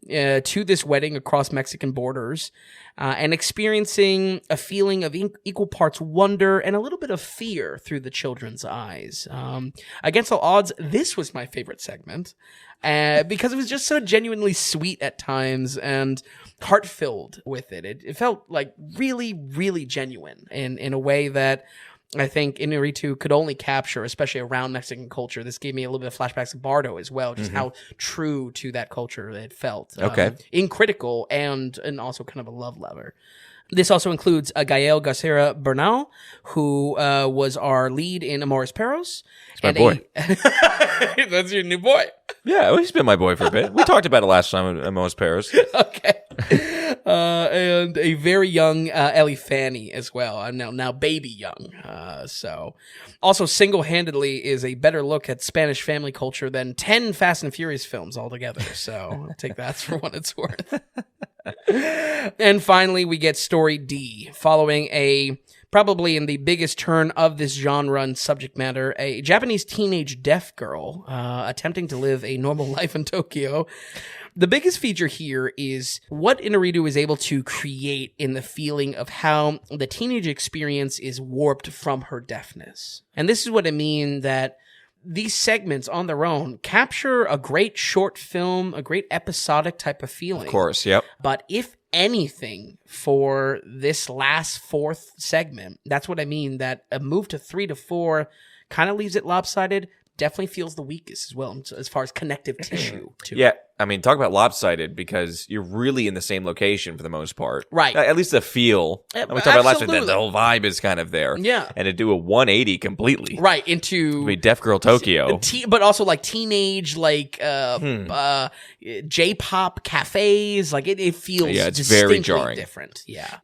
to this wedding across Mexican borders and experiencing a feeling of equal parts wonder and a little bit of fear through the children's eyes. Against all odds, this was my favorite segment because it was just so genuinely sweet at times and heart-filled with it. It felt like really, really genuine in a way that I think Inarritu could only capture, especially around Mexican culture. This gave me a little bit of flashbacks of Bardo as well, just how true to that culture it felt. In critical and also kind of a love letter. This also includes Gael Garcia Bernal, who was our lead in Amores Perros. It's my boy. That's your new boy. Yeah, well, he's been my boy for a bit. We talked about it last time at Amores Perros. Okay. And a very young Ellie Fanny as well. Now baby young. So also single-handedly is a better look at Spanish family culture than 10 Fast and Furious films altogether. So I'll take that for what it's worth. And finally, we get Story D, following probably in the biggest turn of this genre and subject matter, a Japanese teenage deaf girl attempting to live a normal life in Tokyo. The biggest feature here is what Inarritu is able to create in the feeling of how the teenage experience is warped from her deafness. And this is what I mean that these segments on their own capture a great short film, a great episodic type of feeling. Of course, yep. But if anything for this last fourth segment, that's what I mean, that a move to 3 to 4 kind of leaves it lopsided, definitely feels the weakest as well as far as connective tissue. Yeah, I mean, talk about lopsided because you're really in the same location for the most part. Right. At least the feel. And we talked about last week that the whole vibe is kind of there. Yeah. And to do a 180 completely. Right, into... I mean, Deaf Girl Tokyo. But also like teenage, like J-pop cafes. Like it feels it's very jarring. Different. Yeah.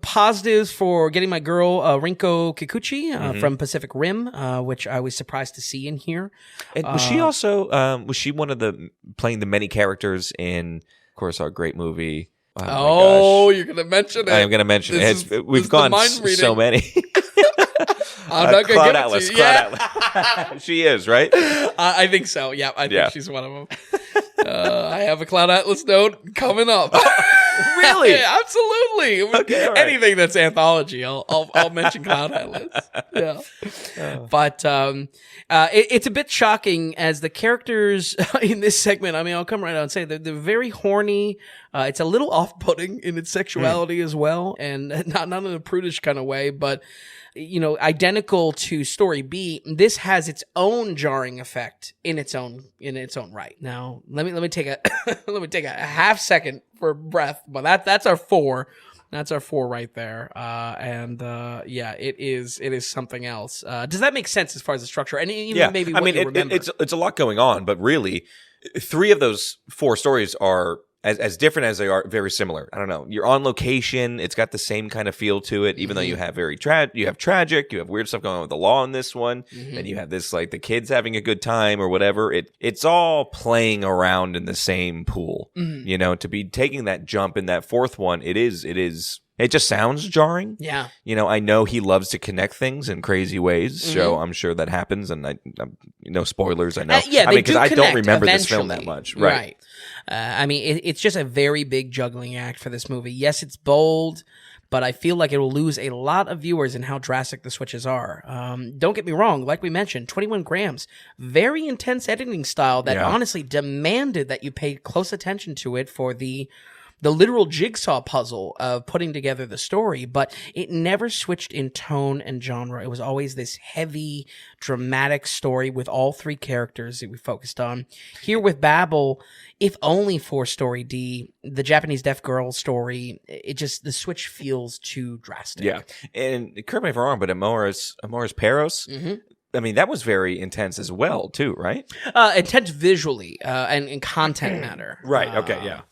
Positives for getting my girl Rinko Kikuchi from Pacific Rim, which I was surprised to see in here. And was she also was she one of the playing the many characters in, of course, our great movie? You're gonna mention it. I am gonna mention it. We've gone so many. I'm not gonna give Atlas, it to you. Atlas. She is, right? I think so. Yeah, I think she's one of them. I have a Cloud Atlas note coming up. Really? Yeah, absolutely. Okay, all right. Anything that's anthology, I'll mention Cloud Atlas. Yeah, but it's a bit shocking as the characters in this segment. I mean, I'll come right out and say they're very horny. It's a little off-putting in its sexuality as well, and not in a prudish kind of way, but. Identical to story B, this has its own jarring effect in its own right. Now, let me take a half second for breath, but that's our 4. That's our 4 right there. It is something else. Does that make sense as far as the structure? And even maybe what you remember? It's a lot going on, but really, 3 of those 4 stories are as different as they are, very similar. I don't know. You're on location. It's got the same kind of feel to it, even though you have you have tragic, you have weird stuff going on with the law in this one, and you have this like the kids having a good time or whatever. It's all playing around in the same pool. To be taking that jump in that 4th one, it just sounds jarring. Yeah. I know he loves to connect things in crazy ways, so I'm sure that happens. And I'm no spoilers. I know. Because I don't remember this film that much. Right. It's just a very big juggling act for this movie. Yes, it's bold, but I feel like it will lose a lot of viewers in how drastic the switches are. Don't get me wrong. Like we mentioned, 21 grams, very intense editing style that honestly demanded that you pay close attention to it for the literal jigsaw puzzle of putting together the story, but it never switched in tone and genre. It was always this heavy, dramatic story with all 3 characters that we focused on. Here with Babel, if only for story D, the Japanese deaf girl story, the switch feels too drastic. Yeah, and correct me if I'm wrong, but Amores Perros, that was very intense as well, too, right? Intense visually and in content matter. Right, okay, yeah.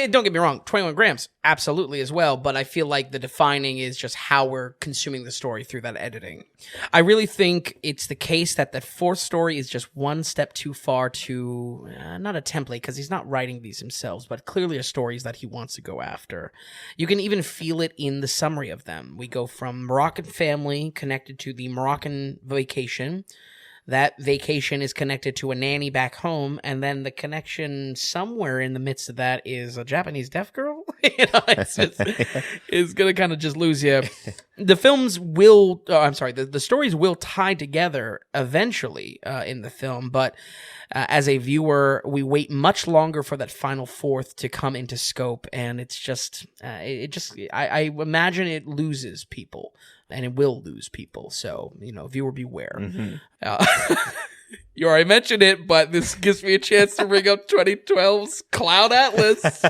Don't get me wrong, 21 grams, absolutely as well, but I feel like the defining is just how we're consuming the story through that editing. I really think it's the case that the 4th story is just one step too far to, not a template, because he's not writing these himself, but clearly a stories that he wants to go after. You can even feel it in the summary of them. We go from Moroccan family connected to the Moroccan vacation. That vacation is connected to a nanny back home, and then the connection somewhere in the midst of that is a Japanese deaf girl. It's going to kind of just lose you. The films will, the stories will tie together eventually in the film, but as a viewer, we wait much longer for that final 4th to come into scope, and it's just, I imagine it loses people. And it will lose people. So, viewer beware. You already mentioned it, but this gives me a chance to bring up 2012's Cloud Atlas.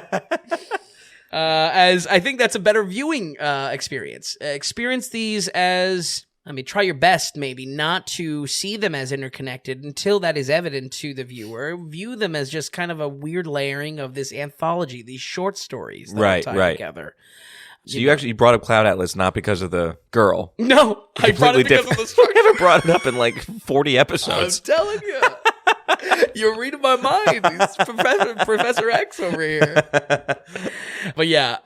As I think that's a better viewing experience. Experience these as, try your best maybe not to see them as interconnected until that is evident to the viewer. View them as just kind of a weird layering of this anthology, these short stories that are tied together. So you actually brought up Cloud Atlas not because of the girl. No, I brought it because of the structure. You haven't brought it up in like 40 episodes. I'm telling you. You're reading my mind. He's Professor X over here. But yeah.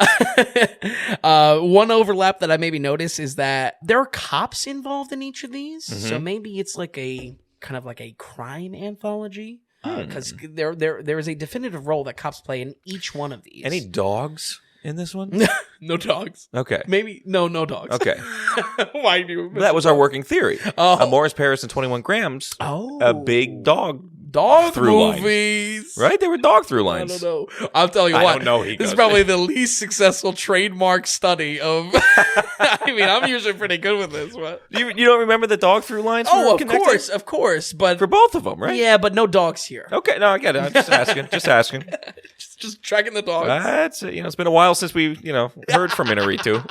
One overlap that I maybe notice is that there are cops involved in each of these. So maybe it's like a kind of like a crime anthology. Because there is a definitive role that cops play in each one of these. Any dogs in this one? No dogs. Okay. Maybe no dogs. Okay. Why do you? That was our working theory. Morris Paris and 21 grams. A big dog through movies. Line. Right? They were dog through lines. I don't know. I'll tell you what. I don't know. This is probably the least successful trademark study of. I'm usually pretty good with this. But you don't remember the dog through lines? Of course, but for both of them, right? Yeah, but no dogs here. Okay, no, I get it. I'm just asking. Just tracking the dogs. That's it's been a while since we heard from Inarritu.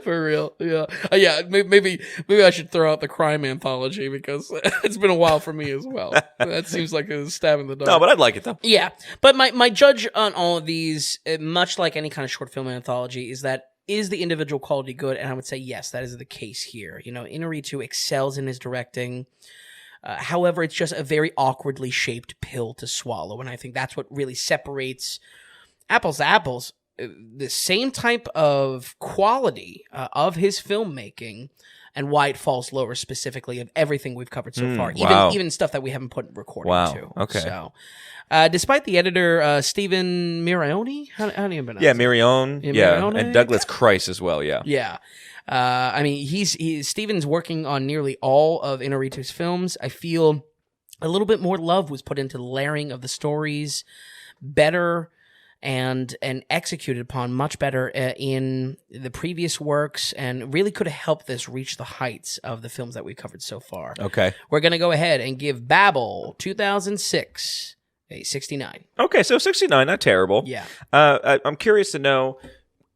For real, yeah. Maybe I should throw out the crime anthology because it's been a while for me as well. That seems like a stab in the dark. No, but I'd like it though. Yeah, but my judge on all of these, much like any kind of short film anthology, is that is the individual quality good? And I would say yes, that is the case here. Inarritu excels in his directing. However, it's just a very awkwardly shaped pill to swallow, and I think that's what really separates apples to apples. The same type of quality of his filmmaking and why it falls lower specifically of everything we've covered so far, wow. even stuff that we haven't put recording Wow. to. Okay. So, despite the editor Stephen Mirioni, how do you pronounce it? Mirione. Yeah, Mirione? and Douglas Christ as well. Yeah. Yeah. I mean, Steven's working on nearly all of Inarritu's films. I feel a little bit more love was put into the layering of the stories, better and executed upon much better in the previous works, and really could have helped this reach the heights of the films that we've covered so far. Okay. We're going to go ahead and give Babel 2006 a 69. Okay, so 69, not terrible. Yeah. I'm curious to know,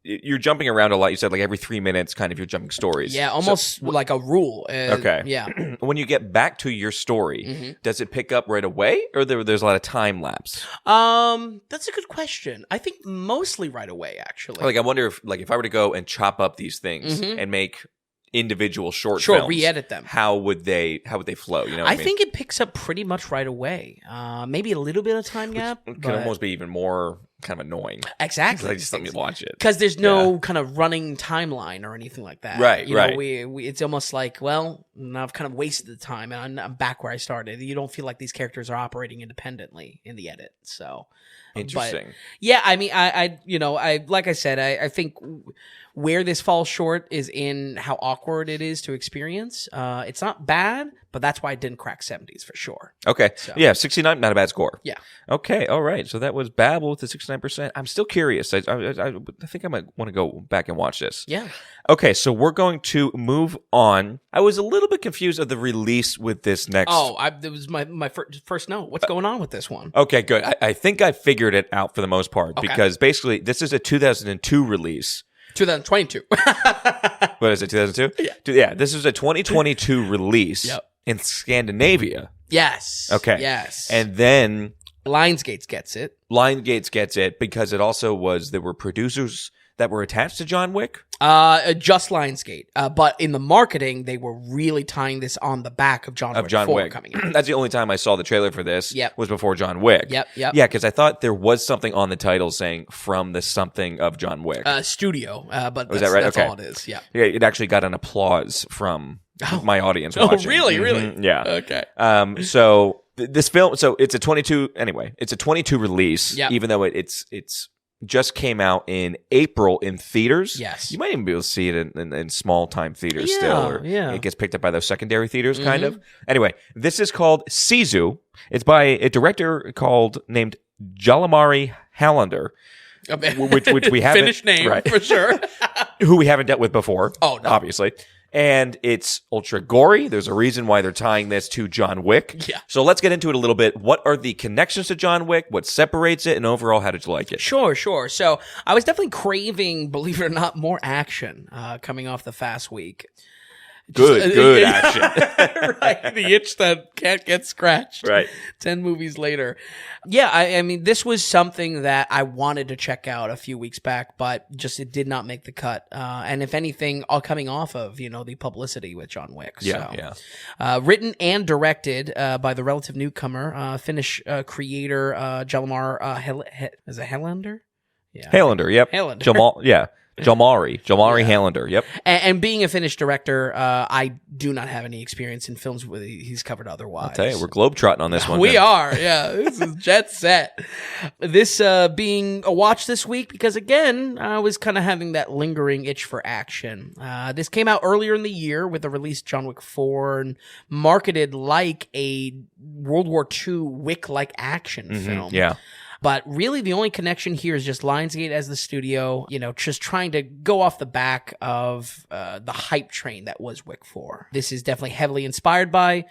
you're jumping around a lot. You said like every 3 minutes, kind of you're jumping stories. Yeah, almost like a rule. Okay. Yeah. When you get back to your story, does it pick up right away, or there's a lot of time lapse? That's a good question. I think mostly right away, actually. Like, I wonder if I were to go and chop up these things and make individual short films, re-edit them. How would they flow? You know, what I mean? think it picks up pretty much right away. Maybe a little bit of time gap. It can almost be even more kind of annoying. Exactly. Like, just let me watch it. Because there's no kind of running timeline or anything like that. Right, you right. know, we it's almost like, well, now I've kind of wasted the time and I'm back where I started. You don't feel like these characters are operating independently in the edit. So Interesting. But, yeah, I mean, I like I said, I think where this falls short is in how awkward it is to experience. It's not bad, but that's why it didn't crack 70s for sure. Okay. So. Yeah, 69, not a bad score. Yeah. Okay, all right. So that was Babel with the 69%. I'm still curious. I think I might want to go back and watch this. Yeah. Okay, so we're going to move on. I was a little bit confused of the release with this next. That was my first note. What's going on with this one? Okay, good. I think I figured it out for the most part, Okay. because basically this is a 2002 release. 2022. What is it, 2002? Yeah. Yeah, this is a 2022 release Yep. in Scandinavia. Yes. Okay. Yes. And then Lionsgate gets it. Lionsgate gets it because it also there were producers that were attached to John Wick. Just Lionsgate. But in the marketing, they were really tying this on the back of John Wick 4 coming out. That's the only time I saw the trailer for this. Yep. Was before John Wick. Yep. Yeah, because I thought there was something on the title saying from the something of John Wick. Studio. But Was that right? That's Okay. all it is. Yeah. Yeah, it actually got an applause from my audience watching. Oh, really? Really? Mhm, yeah. Okay. So this film, so it's a 22. Anyway, it's a 22 release. Yep. Even though it's just came out in April in theaters. Yes. You might even be able to see it in small time theaters Yeah, still, or yeah. it gets picked up by those secondary theaters, kind of. Anyway, this is called Sisu. It's by a director named Jalamari Hallander, which we haven't Finished name right, for sure. who we haven't dealt with before. Oh, no. Obviously. And it's ultra gory. There's a reason why they're tying this to John Wick. Yeah. So let's get into it a little bit. What are the connections to John Wick? What separates it? And overall, how did you like it? Sure. So I was definitely craving, believe it or not, more action coming off the Fast Week. Good action. Right. The itch that can't get scratched. Right. 10 movies later. Yeah, I mean, this was something that I wanted to check out a few weeks back, but just it did not make the cut. And if anything, all coming off of, the publicity with John Wick. Yeah. Written and directed by the relative newcomer, Finnish creator Jalmar is it Helander? Yeah. Hallander, yep. Hallander. Jalmari Hallander, yep. And being a Finnish director, I do not have any experience in films where he's covered otherwise. I'll tell you, we're globetrotting on this one. We then. are, yeah. This is jet set. This being a watch this week because, again, I was kind of having that lingering itch for action. This came out earlier in the year with the release John Wick 4 and marketed like a World War II Wick-like action film. Yeah. But really, the only connection here is just Lionsgate as the studio, just trying to go off the back of the hype train that was Wick 4. This is definitely heavily inspired by.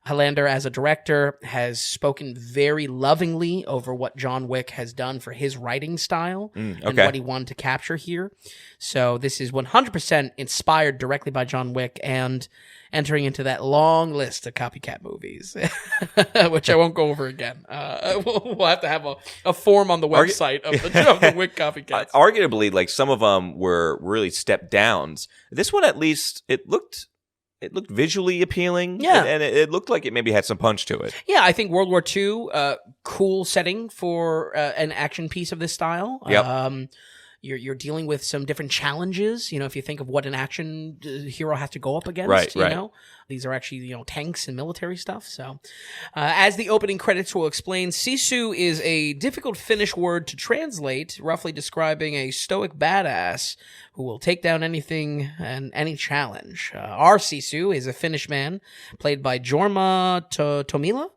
Hallander, as a director, has spoken very lovingly over what John Wick has done for his writing style and what he wanted to capture here. So this is 100% inspired directly by John Wick and entering into that long list of copycat movies, which I won't go over again. We'll have to have a form on the website of the Wick copycats. Arguably, like some of them were really step downs. This one, at least, it looked visually appealing. Yeah. And it looked like it maybe had some punch to it. Yeah, I think World War II, cool setting for an action piece of this style. Yep. you're dealing with some different challenges. If you think of what an action hero has to go up against, Right. These are actually, tanks and military stuff. So, as the opening credits will explain, Sisu is a difficult Finnish word to translate, roughly describing a stoic badass who will take down anything and any challenge. Our Sisu is a Finnish man, played by Jorma Tomila,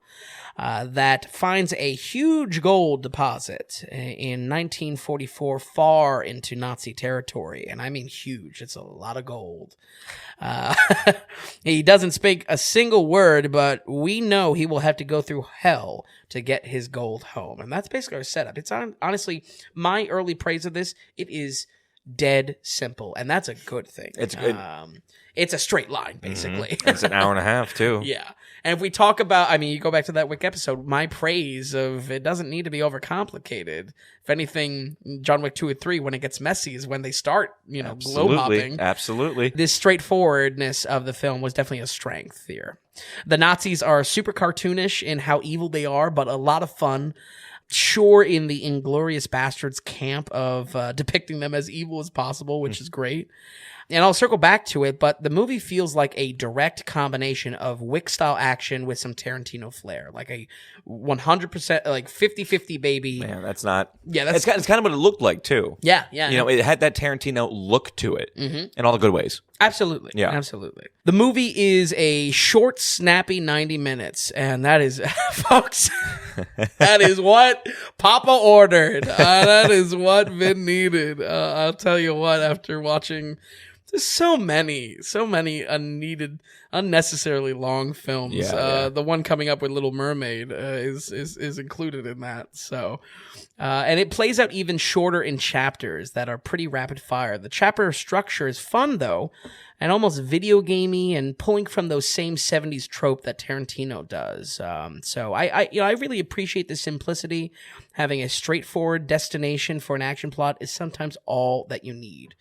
that finds a huge gold deposit in 1944 far into Nazi territory. And I mean huge. It's a lot of gold. He doesn't speak a single word, but we know he will have to go through hell to get his gold home. And that's basically our setup. It's honestly, my early praise of this, it is dead simple. And that's a good thing. It's good. It's a straight line, basically. It's an hour and a half, too. Yeah. And if we talk about, you go back to that Wick episode, my praise of it doesn't need to be overcomplicated. If anything, John Wick 2 and 3, when it gets messy, is when they start, globe hopping. Absolutely. This straightforwardness of the film was definitely a strength here. The Nazis are super cartoonish in how evil they are, but a lot of fun. Sure, in the Inglourious Bastards camp of depicting them as evil as possible, which is great. And I'll circle back to it, but the movie feels like a direct combination of Wick-style action with some Tarantino flair. Like a 100%, like 50-50 baby. Man, that's not... Yeah, it's kind of what it looked like, too. Yeah. It had that Tarantino look to it. In all the good ways. Absolutely. Yeah. Absolutely. The movie is a short, snappy 90 minutes, and that is, folks, that is what Papa ordered. That is what Vin needed. I'll tell you what, after watching... There's so many unneeded, unnecessarily long films. Yeah. The one coming up with Little Mermaid is included in that. So, and it plays out even shorter in chapters that are pretty rapid fire. The chapter structure is fun though, and almost video gamey, and pulling from those same 70s trope that Tarantino does. So I really appreciate the simplicity. Having a straightforward destination for an action plot is sometimes all that you need.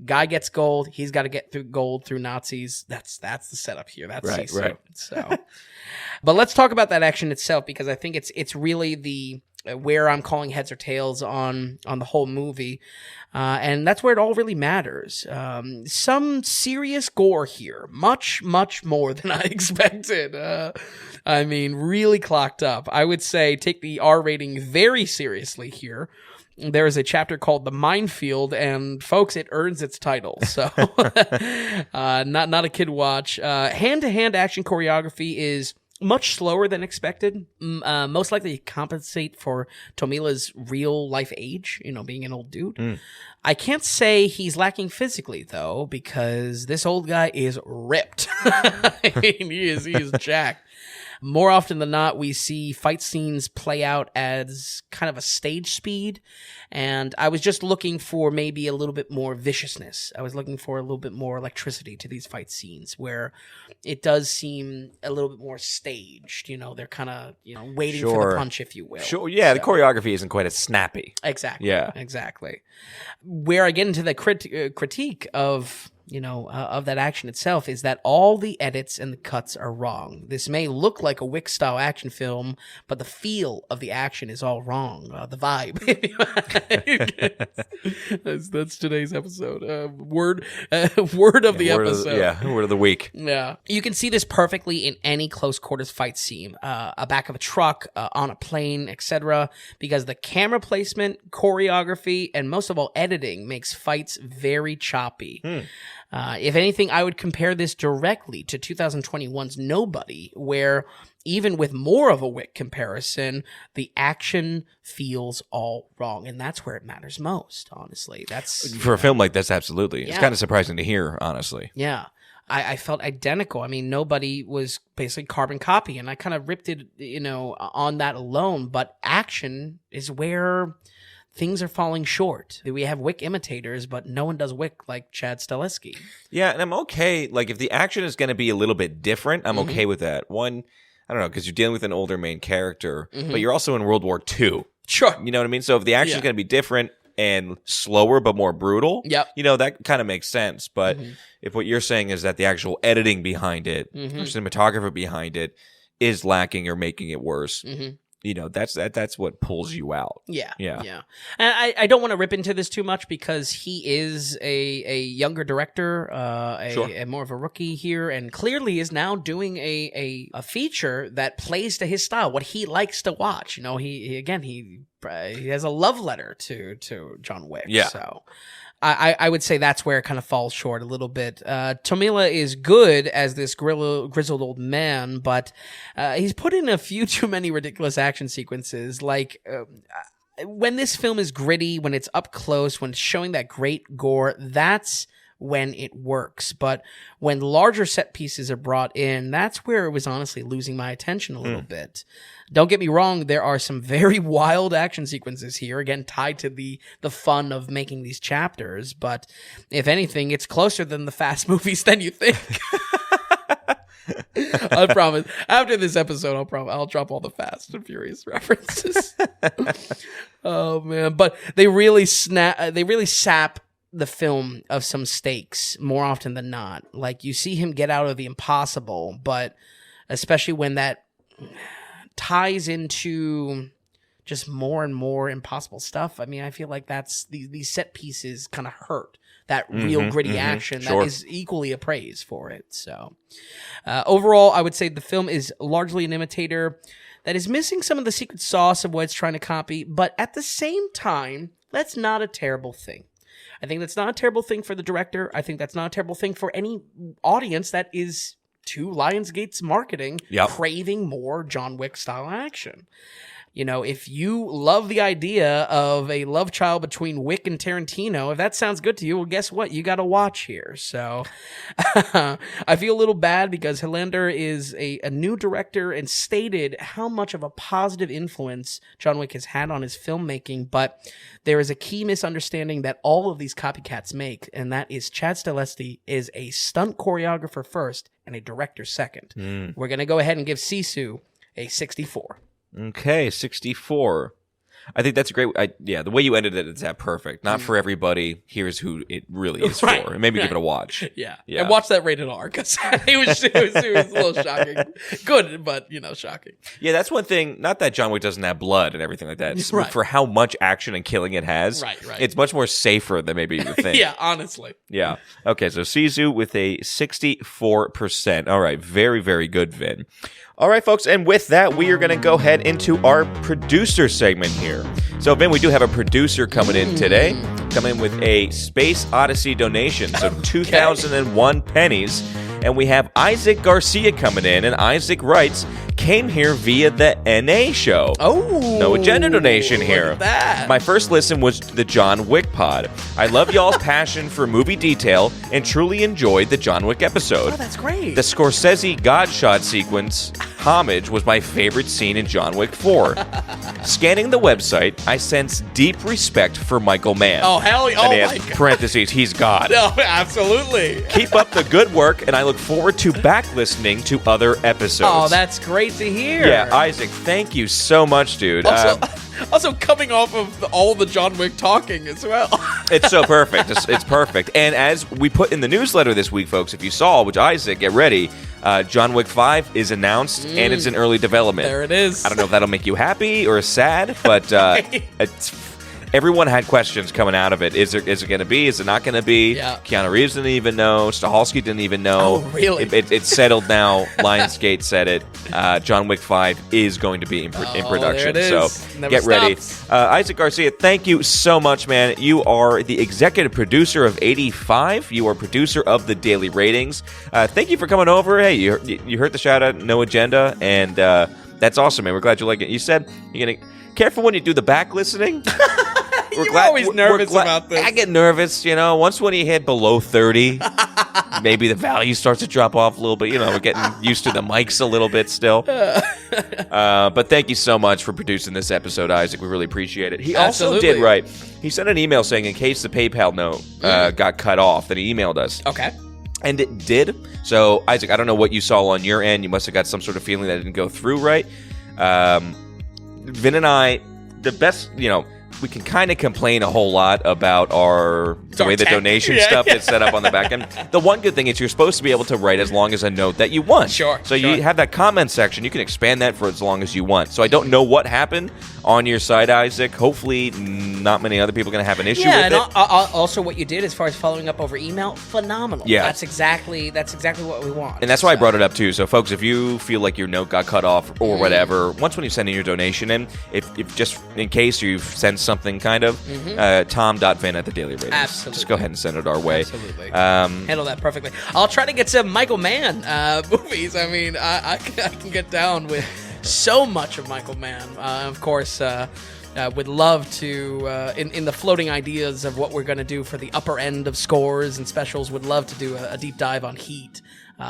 Guy gets gold. He's got to get through gold through Nazis. That's the setup here. That's Sisu. Right. So, but let's talk about that action itself, because I think it's really the where I'm calling heads or tails on the whole movie, and that's where it all really matters. Some serious gore here, much more than I expected. Really clocked up. I would say take the R rating very seriously here. There is a chapter called The Minefield, and folks, it earns its title. So, not a kid watch. Hand-to-hand action choreography is much slower than expected. Most likely to compensate for Tomila's real life age, being an old dude. I can't say he's lacking physically though, because this old guy is ripped. He is jacked. More often than not, we see fight scenes play out as kind of a stage speed, and I was just looking for maybe a little bit more viciousness. I was looking for a little bit more electricity to these fight scenes, where it does seem a little bit more staged. They're kind of waiting for the punch, if you will. Sure, yeah, the choreography isn't quite as snappy. Exactly. Yeah, exactly. Where I get into the critique of of that action itself is that all the edits and the cuts are wrong. This may look like a Wick-style action film, but the feel of the action is all wrong. The vibe. that's today's episode. Word of the episode. Word of the week. Yeah. You can see this perfectly in any close quarters fight scene, a back of a truck, on a plane, etc., because the camera placement, choreography, and most of all editing makes fights very choppy. If anything, I would compare this directly to 2021's Nobody, where even with more of a Wick comparison, the action feels all wrong, and that's where it matters most, honestly. That's for a film like this, absolutely. Yeah. It's kind of surprising to hear, honestly. Yeah. I felt identical. Nobody was basically carbon copy, and I kind of ripped it, on that alone, but action is where things are falling short. We have Wick imitators, but no one does Wick like Chad Stahelski. Yeah, and I'm okay. Like, if the action is going to be a little bit different, I'm okay with that. One, I don't know, because you're dealing with an older main character, but you're also in World War II. Sure. You know what I mean? So if the action is going to be different and slower but more brutal, that kind of makes sense. But if what you're saying is that the actual editing behind it, or cinematography behind it, is lacking or making it worse, that's what pulls you out. Yeah. And I don't want to rip into this too much because he is a younger director, a more of a rookie here, and clearly is now doing a feature that plays to his style, what he likes to watch. He has a love letter to John Wick. Yeah. So I would say that's where it kind of falls short a little bit. Tomila is good as this grizzled old man, but he's put in a few too many ridiculous action sequences. Like when this film is gritty, when it's up close, when it's showing that great gore, that's when it works. But when larger set pieces are brought in, that's where it was honestly losing my attention a little bit. Don't get me wrong, there are some very wild action sequences here, again, tied to the fun of making these chapters, but if anything, it's closer than the Fast movies than you think. I promise. After this episode, I'll drop all the Fast and Furious references. Oh man, but they really sap the film of some stakes more often than not. Like, you see him get out of the impossible, but especially when that ties into just more and more impossible stuff. I mean, I feel like that's these set pieces kind of hurt that real gritty action that is equally appraised for it. So overall, I would say the film is largely an imitator that is missing some of the secret sauce of what it's trying to copy, but at the same time, that's not a terrible thing. I think that's not a terrible thing for the director. I think that's not a terrible thing for any audience that is, to Lionsgate's marketing, craving more John Wick style action. If you love the idea of a love child between Wick and Tarantino, if that sounds good to you, well, guess what? You got to watch here. So I feel a little bad because Helander is a new director and stated how much of a positive influence John Wick has had on his filmmaking, but there is a key misunderstanding that all of these copycats make, and that is Chad Stahelski is a stunt choreographer first and a director second. We're going to go ahead and give Sisu a 64. Okay, 64. I think that's a great. The way you ended it is that perfect. Not for everybody. Here's who it really is for. And maybe give it a watch. Yeah. And watch that rated R because it was a little shocking. Good, but shocking. Yeah, that's one thing. Not that John Wick doesn't have blood and everything like that. For how much action and killing it has, right. It's much more safer than maybe you would think. Yeah, honestly. Yeah. Okay, so Sisu with a 64%. All right, very, very good, Vin. All right, folks, and with that, we are going to go ahead into our producer segment here. So, Vin, we do have a producer coming in today, coming in with a Space Odyssey donation, so 2001 pennies. And we have Isaac Garcia coming in, and Isaac writes, came here via the NA show. Oh. No agenda donation here. Look at that. My first listen was the John Wick pod. I love y'all's passion for movie detail and truly enjoyed the John Wick episode. Oh, that's great. The Scorsese Godshot sequence, homage, was my favorite scene in John Wick 4. Scanning the website, I sense deep respect for Michael Mann. Oh, hell yeah. And he has parentheses, he's God. No, absolutely. Keep up the good work, and I look forward to back listening to other episodes. Oh, that's great to hear. Yeah, Isaac, thank you so much, dude. Also coming off of all the John Wick talking as well. It's so perfect. It's perfect. And as we put in the newsletter this week, folks, if you saw, which Isaac, get ready, John Wick 5 is announced and it's in early development. There it is. I don't know if that'll make you happy or sad, but everyone had questions coming out of it. Is it going to be? Is it not going to be? Yeah. Keanu Reeves didn't even know. Stahelski didn't even know. Oh, really? It's settled now. Lionsgate said it. John Wick 5 is going to be in production. There it is. So Never get ready. stops. Isaac Garcia, thank you so much, man. You are the executive producer of 85. You are producer of the Daily Ratings. Thank you for coming over. Hey, you heard the shout out, No Agenda, and that's awesome, man. We're glad you like it. You said you're going to... Careful when you do the back listening. You're always nervous about this. I get nervous, once when you hit below 30, maybe the value starts to drop off a little bit. We're getting used to the mics a little bit still. But thank you so much for producing this episode, Isaac. We really appreciate it. He also did write, he sent an email saying in case the PayPal note got cut off, that he emailed us. Okay. And it did. So, Isaac, I don't know what you saw on your end. You must have got some sort of feeling that didn't go through right. Vin and I, the best, we can kind of complain a whole lot about the way the donation stuff is set up on the back end. The one good thing is you're supposed to be able to write as long as a note that you want. Sure. So you have that comment section. You can expand that for as long as you want. So I don't know what happened on your site, Isaac. Hopefully not many other people are going to have an issue with it. Also what you did as far as following up over email, phenomenal. Yeah. That's exactly what we want. And that's why I brought it up too. So folks, if you feel like your note got cut off or whatever, once when you send in your donation in, if just in case you've sent something kind of, tom.vin@thedailyratings. Absolutely. Just go ahead and send it our way. Absolutely. Handle that perfectly. I'll try to get some Michael Mann movies. I mean, I can get down with so much of Michael Mann. Of course, would love to, in the floating ideas of what we're going to do for the upper end of scores and specials, would love to do a deep dive on Heat.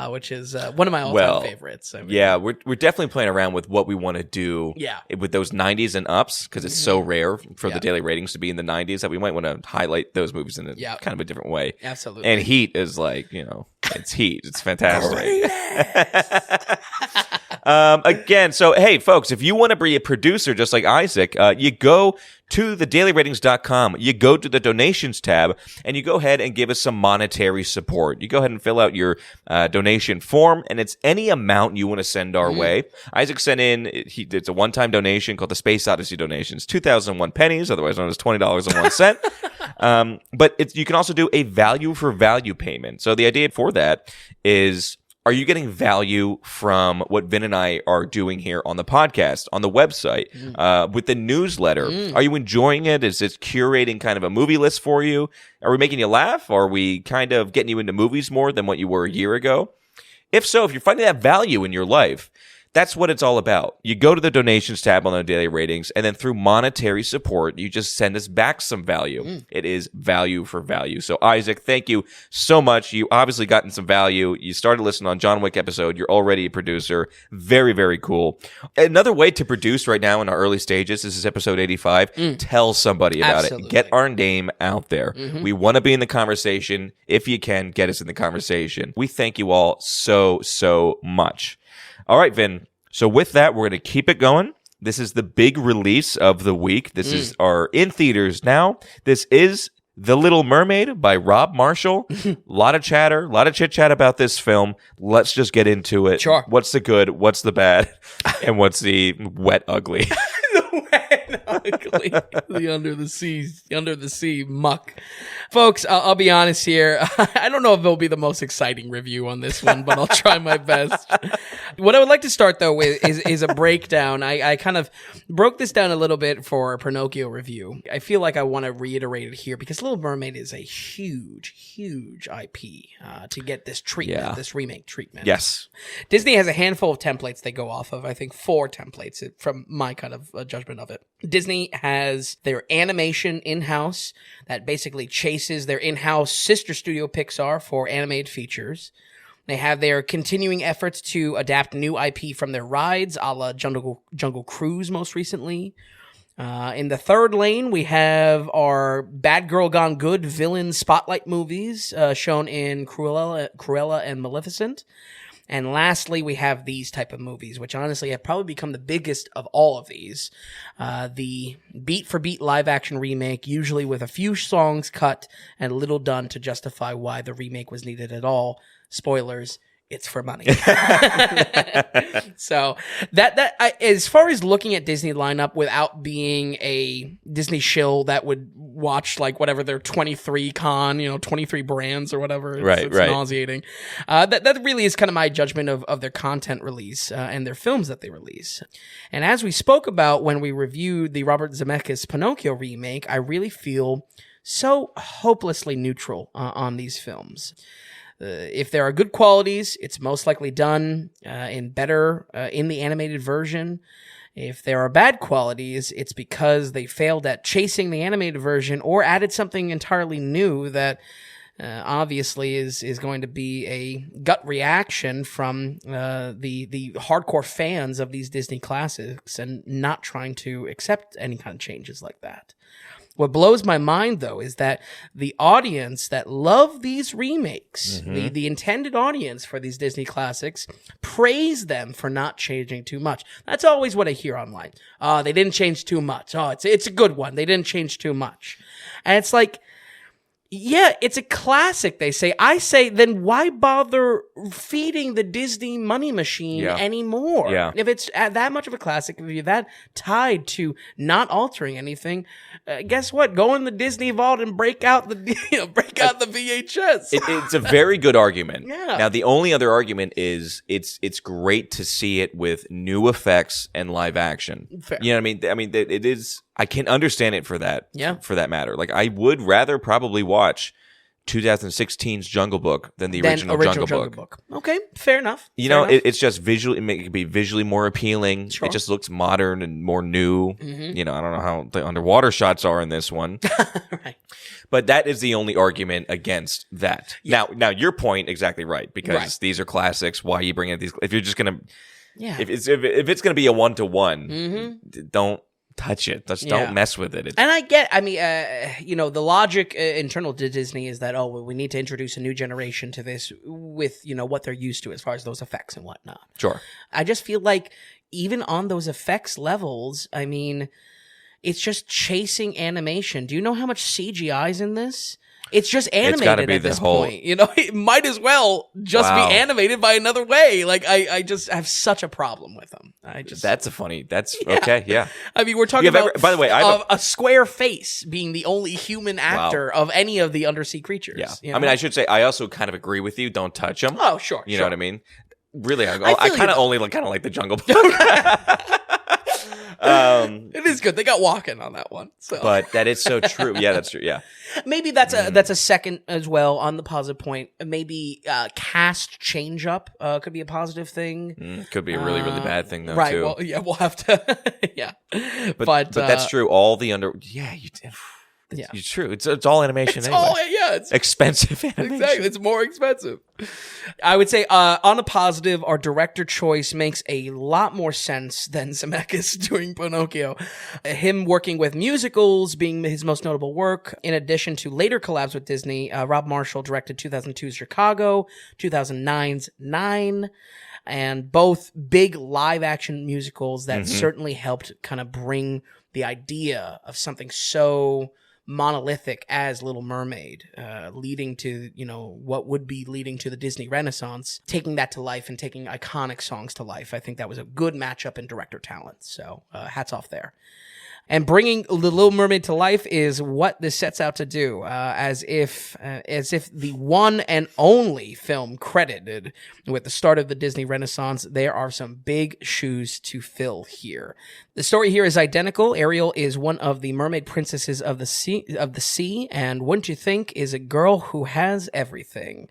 Which is one of my all-time favorites. I mean, yeah, we're definitely playing around with what we want to do with those 90s and ups, because it's so rare for the daily ratings to be in the 90s that we might want to highlight those movies in kind of a different way. Absolutely. And Heat is like, it's Heat. It's fantastic. Again, so hey, folks, if you want to be a producer just like Isaac, you go to thedailyratings.com. You go to the donations tab, and you go ahead and give us some monetary support. You go ahead and fill out your donation form, and it's any amount you want to send our way. Isaac sent in, it's a one-time donation called the Space Odyssey donations, 2001 pennies, otherwise known as $20.01. But you can also do a value for value payment. So the idea for that is, are you getting value from what Vin and I are doing here on the podcast, on the website, with the newsletter? Are you enjoying it? Is it curating kind of a movie list for you? Are we making you laugh? Are we kind of getting you into movies more than what you were a year ago? If so, if you're finding that value in your life, that's what it's all about. You go to the donations tab on the daily ratings, and then through monetary support, you just send us back some value. It is value for value. So Isaac, thank you so much. You obviously gotten some value. You started listening on John Wick episode. You're already a producer. Very, very cool. Another way to produce right now in our early stages, this is episode 85, tell somebody about it. Get our name out there. We want to be in the conversation. If you can, get us in the conversation. We thank you all so, so much. All right, Vin. So with that, we're going to keep it going. This is the big release of the week. This is our in theaters now. This is The Little Mermaid by Rob Marshall. A lot of chatter, a lot of chit chat about this film. Let's just get into it. Sure. What's the good? What's the bad? And what's the wet ugly? The wet ugly. The under the sea muck. Folks, I'll be honest here. I don't know if it'll be the most exciting review on this one, but I'll try my best. What I would like to start, though, with is a breakdown. I kind of broke this down a little bit for a Pinocchio review. I feel like I want to reiterate it here because Little Mermaid is a huge, huge IP to get this treatment, this remake treatment. Yes. Disney has a handful of templates they go off of. I think 4 templates from my kind of judgment of it. Disney has their animation in-house that basically chases their in-house sister studio Pixar for animated features. They have their continuing efforts to adapt new IP from their rides, a la Jungle Cruise most recently. In the third lane, we have our Bad Girl Gone Good villain spotlight movies shown in Cruella and Maleficent. And lastly, we have these type of movies, which honestly have probably become the biggest of all of these. The beat-for-beat live-action remake, usually with a few songs cut and little done to justify why the remake was needed at all. Spoilers, it's for money. So as far as looking at Disney lineup without being a Disney shill that would watch like whatever their 23 23 brands or whatever, it's nauseating. That really is kind of my judgment of their content release and their films that they release. And as we spoke about when we reviewed the Robert Zemeckis Pinocchio remake, I really feel so hopelessly neutral on these films. If there are good qualities, it's most likely done in the animated version. If there are bad qualities, it's because they failed at chasing the animated version or added something entirely new that obviously is going to be a gut reaction from the hardcore fans of these Disney classics and not trying to accept any kind of changes like that. What blows my mind, though, is that the audience that love these remakes, the intended audience for these Disney classics, praise them for not changing too much. That's always what I hear online. Oh, they didn't change too much. Oh, it's a good one. They didn't change too much. And it's like, yeah, it's a classic, they say. I say, then why bother feeding the Disney money machine anymore? Yeah. If it's that much of a classic, if you're that tied to not altering anything, guess what? Go in the Disney vault and break out the the VHS. It's a very good argument. Yeah. Now, the only other argument is it's great to see it with new effects and live action. Fair. You know what I mean? It is. I can understand it for that. Yeah. For that matter, like I would rather probably watch 2016's Jungle Book than the original Jungle Book. Okay, fair enough. You know, it's just visually. It can be visually more appealing. Sure. It just looks modern and more new. You know, I don't know how the underwater shots are in this one. Right. But that is the only argument against that. Yeah. Now your point exactly right, because these are classics. Why are you bringing these? If you're just gonna, if it's gonna be a 1-to-1, don't touch it. Just don't mess with it. And I mean, the logic internal to Disney is that, we need to introduce a new generation to this with, what they're used to as far as those effects and whatnot. Sure. I just feel like even on those effects levels, I mean, it's just chasing animation. Do you know how much CGI is in this? It's just animated at this point. It might as well just be animated by another way. Like, I just have such a problem with them. Okay, yeah. I mean, we're talking about, by the way, a square face being the only human actor of any of the undersea creatures. Yeah. I mean, I should say, I also kind of agree with you. Don't touch them. Oh, sure. You know what I mean? Really, I kind of only like the Jungle Book. It is good. They got walking on that one. So. But that is so true. Yeah, that's true. Yeah. Maybe that's a second as well on the positive point. Maybe cast change up could be a positive thing. Could be a really, really bad thing though. Right. Too. Well, yeah, we'll have to. Yeah. But that's true. All the you did. Yeah, it's true. It's all animation. It's anyway. It's expensive animation. Exactly, it's more expensive. I would say, on a positive, our director choice makes a lot more sense than Zemeckis doing Pinocchio. Him working with musicals being his most notable work. In addition to later collabs with Disney, Rob Marshall directed 2002's Chicago, 2009's Nine, and both big live-action musicals that certainly helped kind of bring the idea of something so monolithic as Little Mermaid, leading to, what would be leading to the Disney Renaissance, taking that to life and taking iconic songs to life. I think that was a good matchup in director talent. So hats off there. And bringing The Little Mermaid to life is what this sets out to do, as if the one and only film credited with the start of the Disney Renaissance. There are some big shoes to fill here. The story here is identical. Ariel is one of the mermaid princesses of the sea, and wouldn't you think, is a girl who has everything.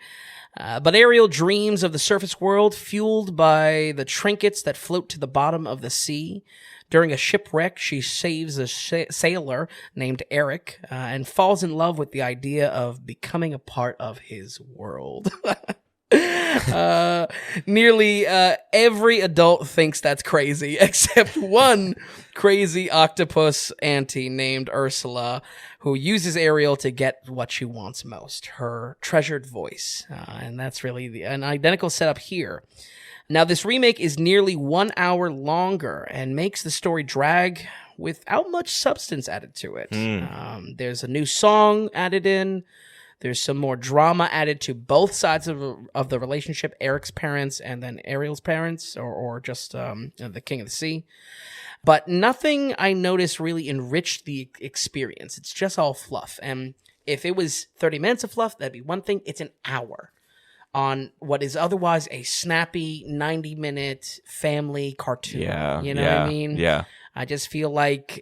But Ariel dreams of the surface world, fueled by the trinkets that float to the bottom of the sea. During a shipwreck, she saves a sailor named Eric and falls in love with the idea of becoming a part of his world. Nearly every adult thinks that's crazy, except one crazy octopus auntie named Ursula, who uses Ariel to get what she wants most, her treasured voice. And that's really an identical setup here. Now, this remake is nearly 1 hour longer and makes the story drag without much substance added to it. There's a new song added in. There's some more drama added to both sides of the relationship, Eric's parents and then Ariel's parents, or just the King of the Sea. But nothing I noticed really enriched the experience. It's just all fluff. And if it was 30 minutes of fluff, that'd be one thing. It's an hour on what is otherwise a snappy 90-minute family cartoon. Yeah, you know what I mean? Yeah. I just feel like,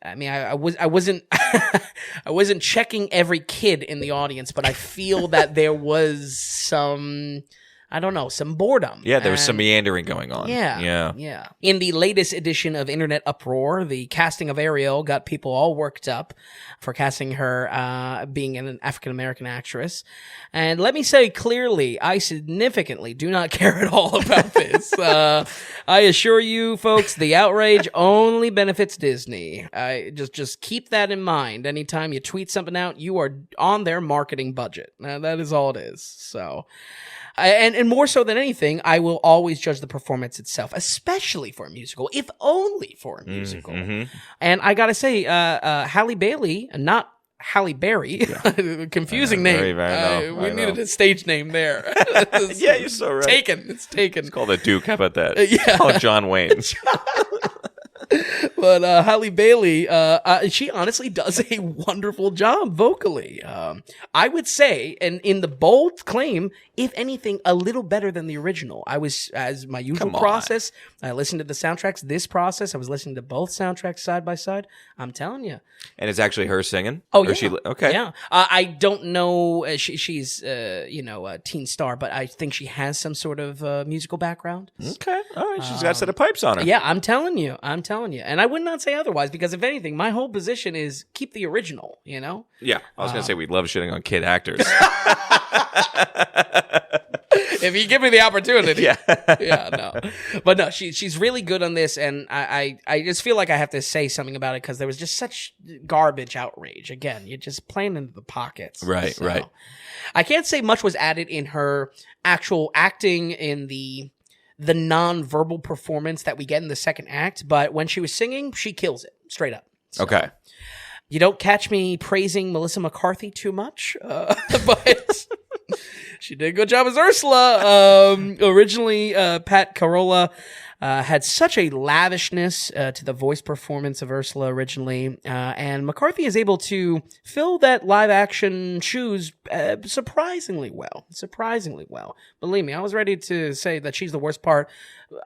I wasn't I wasn't checking every kid in the audience, but I feel that there was some I don't know, some boredom. Yeah, there was some meandering going on. Yeah. In the latest edition of Internet Uproar, the casting of Ariel got people all worked up for casting her being an African-American actress. And let me say clearly, I significantly do not care at all about this. I assure you, folks, the outrage only benefits Disney. Just keep that in mind. Anytime you tweet something out, you are on their marketing budget. That is all it is. So... And more so than anything, I will always judge the performance itself, especially for a musical, if only for a musical. And I gotta say, Halle Bailey, not Halle Berry, confusing name. We needed a stage name there. Yeah, you're so right. It's taken. It's called a Duke. How about that? Yeah. Call it John Wayne. But Halle Bailey, she honestly does a wonderful job vocally. I would say, and in the bold claim, if anything, a little better than the original. I was, as my usual process, I listened to the soundtracks. This process, I was listening to both soundtracks side by side. I'm telling you. And it's actually her singing? Oh, yeah. Okay. Yeah. I don't know. She's, a teen star, but I think she has some sort of musical background. Okay. All right. She's got a set of pipes on her. Yeah, I'm telling you. And I would not say otherwise, because if anything, my whole position is keep the original, Yeah. I was going to say we love shitting on kid actors. If you give me the opportunity. Yeah. No. But no, she's really good on this, and I just feel like I have to say something about it because there was just such garbage outrage. Again, you're just playing into the pockets. Right. I can't say much was added in her actual acting in the non-verbal performance that we get in the second act, but when she was singing, she kills it straight up. So, okay. You don't catch me praising Melissa McCarthy too much, but she did a good job as Ursula. Originally, Pat Carolla had such a lavishness to the voice performance of Ursula originally, and McCarthy is able to fill that live-action shoes surprisingly well. Believe me, I was ready to say that she's the worst part,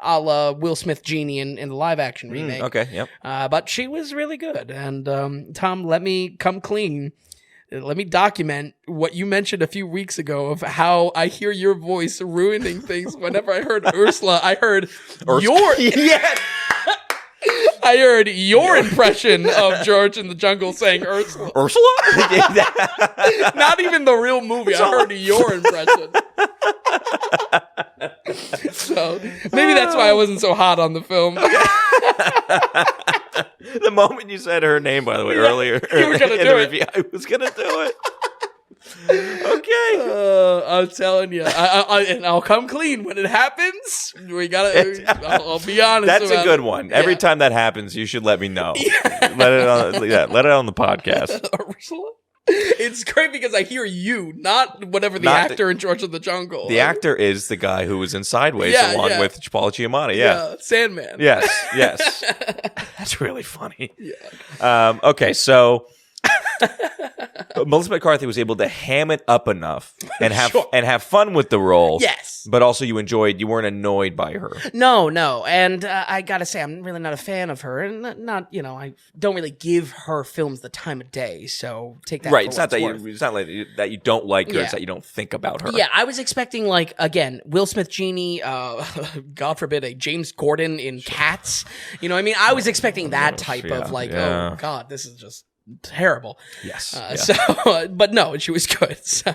a la Will Smith Genie in the live-action remake. Okay, yep. But she was really good. And Tom, let me come clean. Let me document what you mentioned a few weeks ago of how I hear your voice ruining things. Whenever I heard Ursula, I heard your... Yeah. I heard your impression of George in the Jungle saying Ursula. Ursula? Not even the real movie. I heard your impression. So maybe that's why I wasn't so hot on the film. The moment you said her name, by the way, earlier you were gonna do it. Review, I was going to do it. Okay. I'm telling you. And I'll come clean when it happens. We gotta. I'll be honest. That's a good one. Every time that happens, you should let me know. Yeah. Let it on the podcast. Ursula? It's great because I hear you, not whatever the actor in George of the Jungle. The actor is the guy who was in Sideways along with Paul Giamatti. Yeah. Sandman. Yes. That's really funny. Yeah. Okay, so Melissa McCarthy was able to ham it up enough and have fun with the role. Yes. But also you weren't annoyed by her. No. And I gotta say, I'm really not a fan of her. And I don't really give her films the time of day. So take that. Right. It's not that you don't like her. It's that you don't think about her. Yeah. I was expecting, again, Will Smith Genie, God forbid, a James Gordon in Cats. I was expecting that type of oh God, this is just terrible. Yes. So, but no, she was good. So,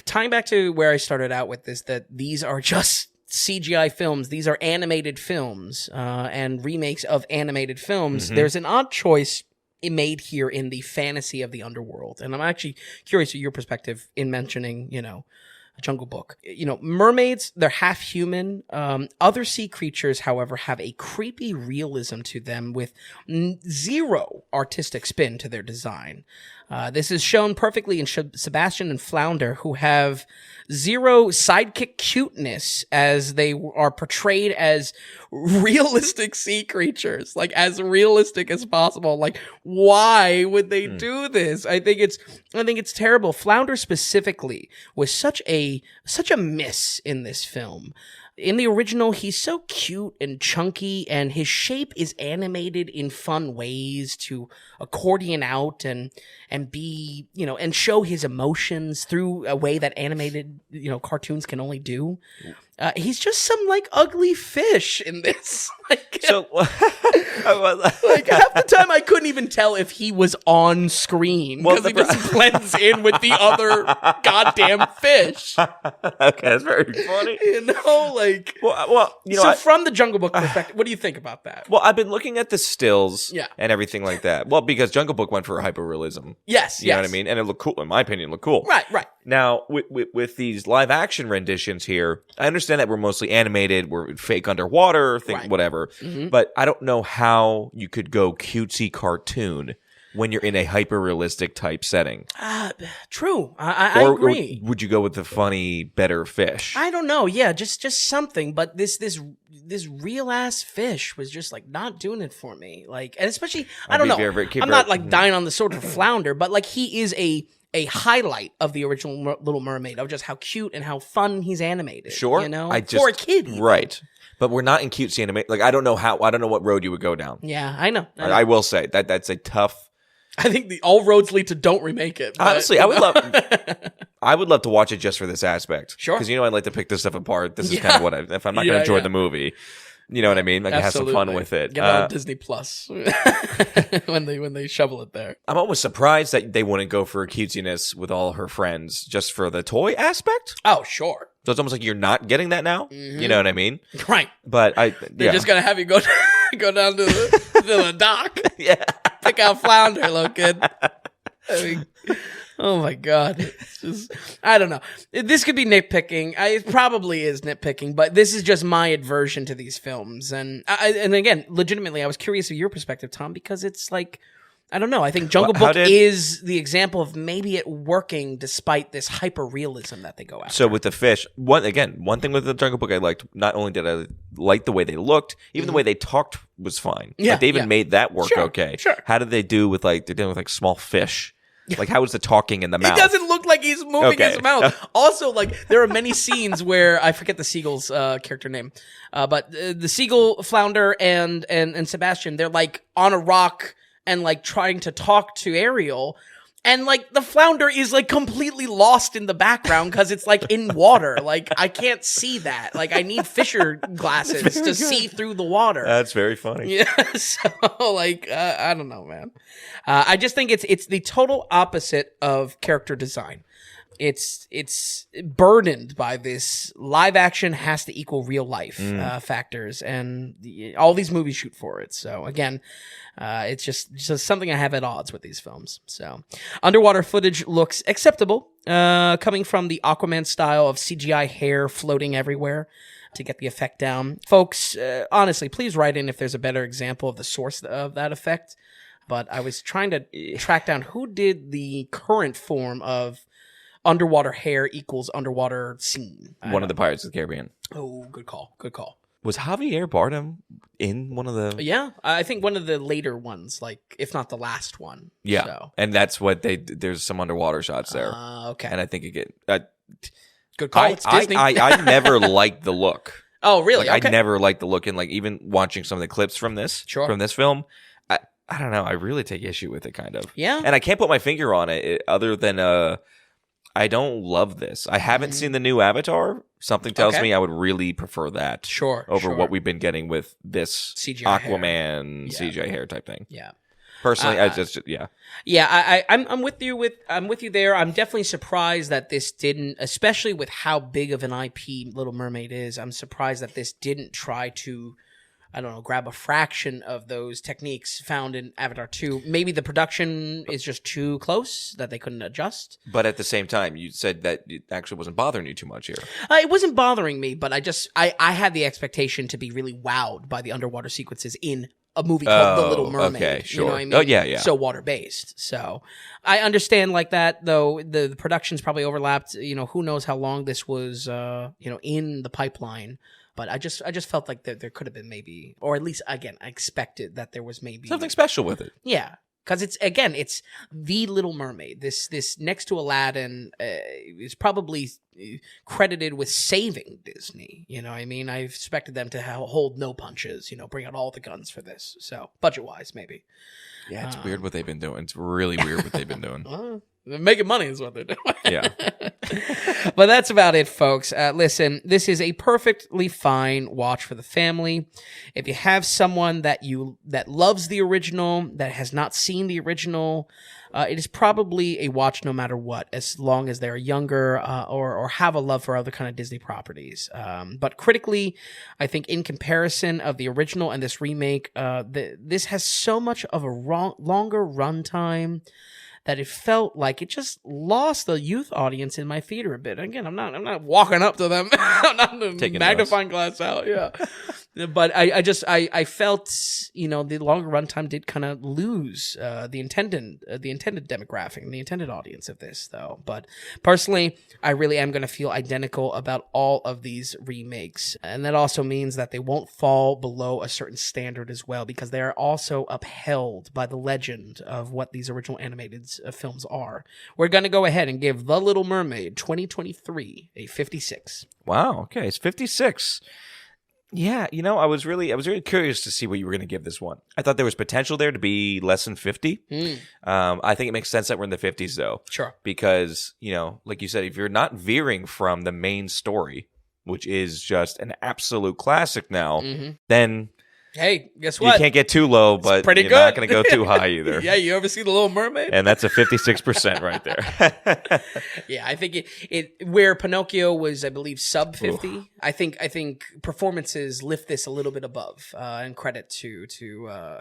tying back to where I started out with this, that these are just CGI films. These are animated films and remakes of animated films. Mm-hmm. There's an odd choice made here in the fantasy of the underworld, and I'm actually curious of your perspective in mentioning, Jungle Book. Mermaids, they're half human. Other sea creatures, however, have a creepy realism to them with zero artistic spin to their design. This is shown perfectly in Sebastian and Flounder, who have zero sidekick cuteness as they are portrayed as realistic sea creatures, as realistic as possible. Why would they do this? I think it's terrible. Flounder specifically was such a miss in this film. In the original, he's so cute and chunky, and his shape is animated in fun ways to accordion out and be, and show his emotions through a way that animated, cartoons can only do. He's just some ugly fish in this. So, half the time I couldn't even tell if he was on screen because he just blends in with the other goddamn fish. Okay, that's very funny. From the Jungle Book perspective, what do you think about that? Well, I've been looking at the stills and everything like that. Well, because Jungle Book went for hyperrealism. Yes, you know what I mean, and it looked cool. In my opinion, it looked cool. Right. Now, with these live action renditions here, I understand that we're mostly animated, we're fake underwater, whatever. Mm-hmm. But I don't know how you could go cutesy cartoon when you're in a hyper-realistic type setting. True. I agree. Or would you go with the funny, better fish? I don't know. Yeah, just something. But this real-ass fish was just not doing it for me. And especially, I don't know. I'm not dying on the sword for flounder, but he is a highlight of the original Little Mermaid, of just how cute and how fun he's animated. Sure. For a kid. Even. Right. But we're not in cutesy animation. I don't know what road you would go down. Yeah, I know. I will say that's a tough. I think all roads lead to don't remake it. But, honestly, I would love to watch it just for this aspect. Sure. Because I like to pick this stuff apart. This is kind of what if I'm not going to enjoy the movie. You know what I mean? Have some fun with it. Get on Disney Plus when they shovel it there. I'm almost surprised that they wouldn't go for cutesiness with all her friends just for the toy aspect. Oh, sure. So it's almost like you're not getting that now. Mm-hmm. You know what I mean? Right. But they're just gonna have you go down to the dock. Yeah. Pick out flounder, little kid. Oh my God. It's just, I don't know. This could be nitpicking. It probably is nitpicking, but this is just my aversion to these films. And again, legitimately, I was curious of your perspective, Tom, because it's I don't know. I think Jungle Book is the example of maybe it working despite this hyper realism that they go after. So with the fish, one thing with the Jungle Book I liked, not only did I like the way they looked, even the way they talked was fine. Yeah, they even made that work okay. Sure. How did they do with they're dealing with small fish? How is the talking in the mouth? It doesn't look like he's moving his mouth. Also, there are many scenes where I forget the seagull's character name, but the seagull, Flounder, and Sebastian, they're on a rock and trying to talk to Ariel, and the flounder is completely lost in the background because it's in water. I can't see that. I need fisher glasses to see through the water. That's very funny. Yeah. So I don't know, man. I just think it's the total opposite of character design. It's burdened by this live action has to equal real life factors, and all these movies shoot for it. So again, it's just something I have at odds with these films. So underwater footage looks acceptable, coming from the Aquaman style of CGI hair floating everywhere to get the effect down. Folks, honestly, please write in if there's a better example of the source of that effect. But I was trying to track down who did the current form of underwater hair equals underwater scene. One of the Pirates of the Caribbean. Oh, good call. Was Javier Bardem in one of the... Yeah, I think one of the later ones, if not the last one. Yeah, so. And that's what there's some underwater shots there. Okay. And I think good call, it's Disney. I never liked the look. Oh, really? Okay. I never liked the look, and even watching some of the clips from this film, I don't know, I really take issue with it, kind of. Yeah. And I can't put my finger on it other than... I don't love this. I haven't seen the new Avatar. Something tells me I would really prefer that over what we've been getting with this CGI Aquaman CGI hair type thing. Yeah. Personally, I'm with you there. I'm definitely surprised that this didn't, especially with how big of an IP Little Mermaid is. I'm surprised that this didn't try to, I don't know, grab a fraction of those techniques found in Avatar 2. Maybe the production is just too close that they couldn't adjust. But at the same time, you said that it actually wasn't bothering you too much here. It wasn't bothering me, but I had the expectation to be really wowed by the underwater sequences in a movie called The Little Mermaid. Okay, sure. You know what I mean? Oh, yeah. So water-based. So I understand that, though. The production's probably overlapped. Who knows how long this was, in the pipeline. But I just felt like there could have been maybe, or at least, again, I expected that there was maybe something special with it. Yeah. because it's the Little Mermaid. This next to Aladdin is probably credited with saving Disney. You know what I mean? I expected them to hold no punches, bring out all the guns for this. So budget-wise, maybe. Yeah, it's weird what they've been doing. It's really weird what they've been doing. Well, they're making money is what they're doing. Yeah. But that's about it, folks. Listen, this is a perfectly fine watch for the family. If you have someone that loves the original, that has not seen the original, it is probably a watch no matter what, as long as they're younger or have a love for other kind of Disney properties. But critically, I think in comparison of the original and this remake, this has so much of a longer runtime that it felt like it just lost the youth audience in my theater a bit. Again, I'm not walking up to them. I'm not taking magnifying glass out. Yeah. But I felt, the longer runtime did kind of lose the intended demographic and the intended audience of this, though. But personally, I really am going to feel identical about all of these remakes. And that also means that they won't fall below a certain standard as well, because they are also upheld by the legend of what these original animated films are. We're going to go ahead and give The Little Mermaid 2023 a 56. Wow. Okay, it's 56. Yeah, I was really curious to see what you were going to give this one. I thought there was potential there to be less than 50. I think it makes sense that we're in the 50s, though. Sure. Because, like you said, if you're not veering from the main story, which is just an absolute classic now, then... Hey, guess what? You can't get too low, but pretty you're good. Not going to go too high either. Yeah, you ever see The Little Mermaid? And that's a 56% right there. Yeah, I think it where Pinocchio was, I believe, sub 50. Ooh. I think performances lift this a little bit above, and credit to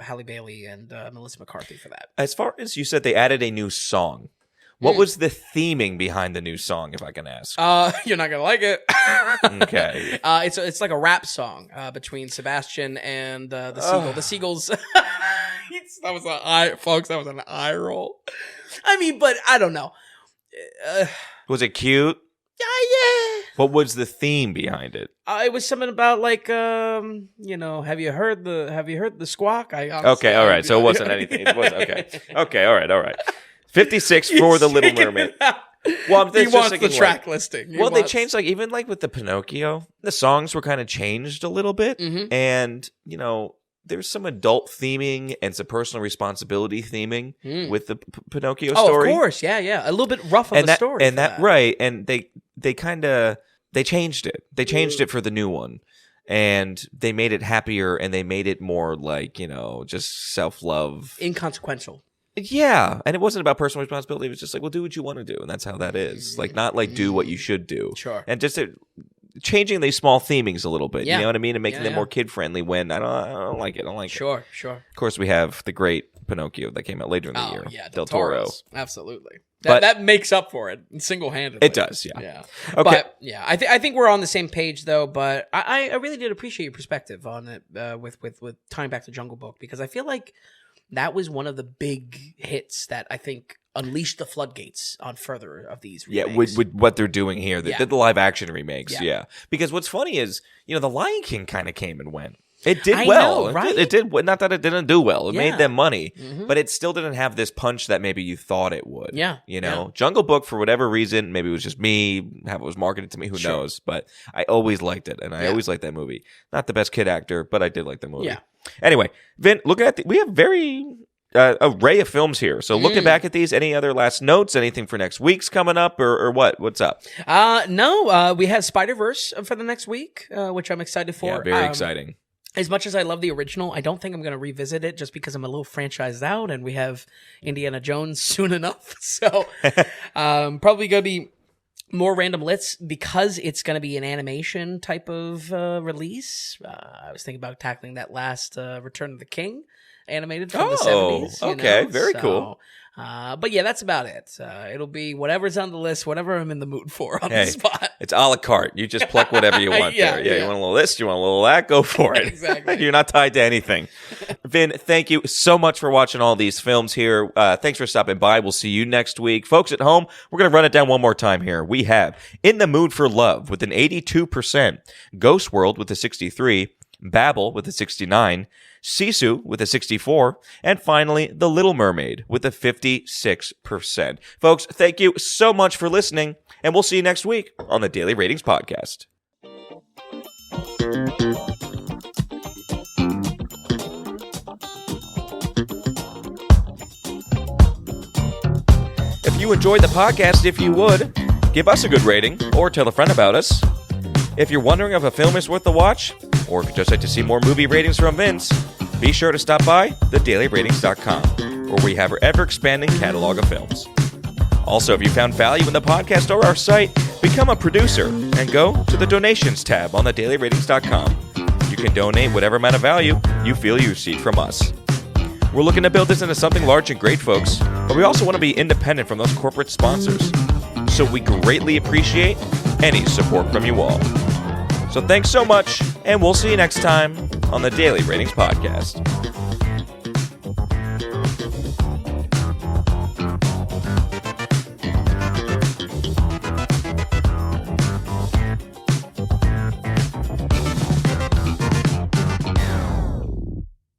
Halle Bailey and Melissa McCarthy for that. As far as you said, they added a new song. What was the theming behind the new song, if I can ask? You're not gonna like it. Okay. It's like a rap song between Sebastian and the seagull. The seagulls. That was an eye roll. I mean, but I don't know. Was it cute? Yeah. What was the theme behind it? It was something about like, have you heard the squawk? Okay, all right. So it wasn't anything. It was okay. Okay, all right. 56 for The Little Mermaid. Well, he wants the track listing. They changed, even with the Pinocchio, the songs were kind of changed a little bit. And, there's some adult theming and some personal responsibility theming with the Pinocchio story. Oh, of course. Yeah. A little bit rough on the story. And that, right. And they changed it. They changed it for the new one. And they made it happier, and they made it more like, just self-love. Inconsequential. Yeah, and it wasn't about personal responsibility. It was just like, well, do what you want to do, and that's how that is. Not do what you should do. Sure. And just changing these small themings a little bit, you know what I mean, and making them more kid-friendly when I don't like it. I don't like it. Sure. Of course, we have the great Pinocchio that came out later in the year. Yeah, Del Toro. Absolutely. That makes up for it single-handedly. It does, yeah. Yeah. Okay. But, yeah, I think we're on the same page, though, but I really did appreciate your perspective on it with tying back to Jungle Book, because I feel like that was one of the big hits that I think unleashed the floodgates on further of these remakes. Yeah, with what they're doing here. They did the live action remakes, yeah. Because what's funny is, The Lion King kind of came and went. It did well. Know, right? It did. Not that it didn't do well. It made them money, but it still didn't have this punch that maybe you thought it would. Yeah. Jungle Book, for whatever reason, maybe it was just me, how it was marketed to me, who knows? But I always liked it, and I always liked that movie. Not the best kid actor, but I did like the movie. Yeah. Anyway, Vin, looking at we have very array of films here. So looking back at these, any other last notes? Anything for next week's coming up, or what? What's up? No. We have Spider-Verse for the next week, which I'm excited for. Yeah, very exciting. As much as I love the original, I don't think I'm going to revisit it just because I'm a little franchised out, and we have Indiana Jones soon enough. So probably going to be more random lists because it's going to be an animation type of release. I was thinking about tackling that last Return of the King animated from the 70s. Okay, very cool. But yeah, that's about it. It'll be whatever's on the list, whatever I'm in the mood for on the spot. It's a la carte. You just pluck whatever you want there. Yeah, you want a little this, you want a little that, go for it. Exactly. You're not tied to anything. Vin, thank you so much for watching all these films here. Thanks for stopping by. We'll see you next week. Folks at home, we're going to run it down one more time here. We have In the Mood for Love with an 82%, Ghost World with a 63%, Babel with a 69, Sisu with a 64, and finally, The Little Mermaid with a 56%. Folks, thank you so much for listening, and we'll see you next week on the Daily Ratings Podcast. If you enjoyed the podcast, if you would, give us a good rating or tell a friend about us. If you're wondering if a film is worth the watch, or if you'd just like to see more movie ratings from Vince, be sure to stop by thedailyratings.com, where we have our ever-expanding catalog of films. Also, if you found value in the podcast or our site, become a producer and go to the donations tab on thedailyratings.com. You can donate whatever amount of value you feel you receive from us. We're looking to build this into something large and great, folks, but we also want to be independent from those corporate sponsors. So we greatly appreciate any support from you all. So thanks so much, and we'll see you next time on the Daily Ratings Podcast.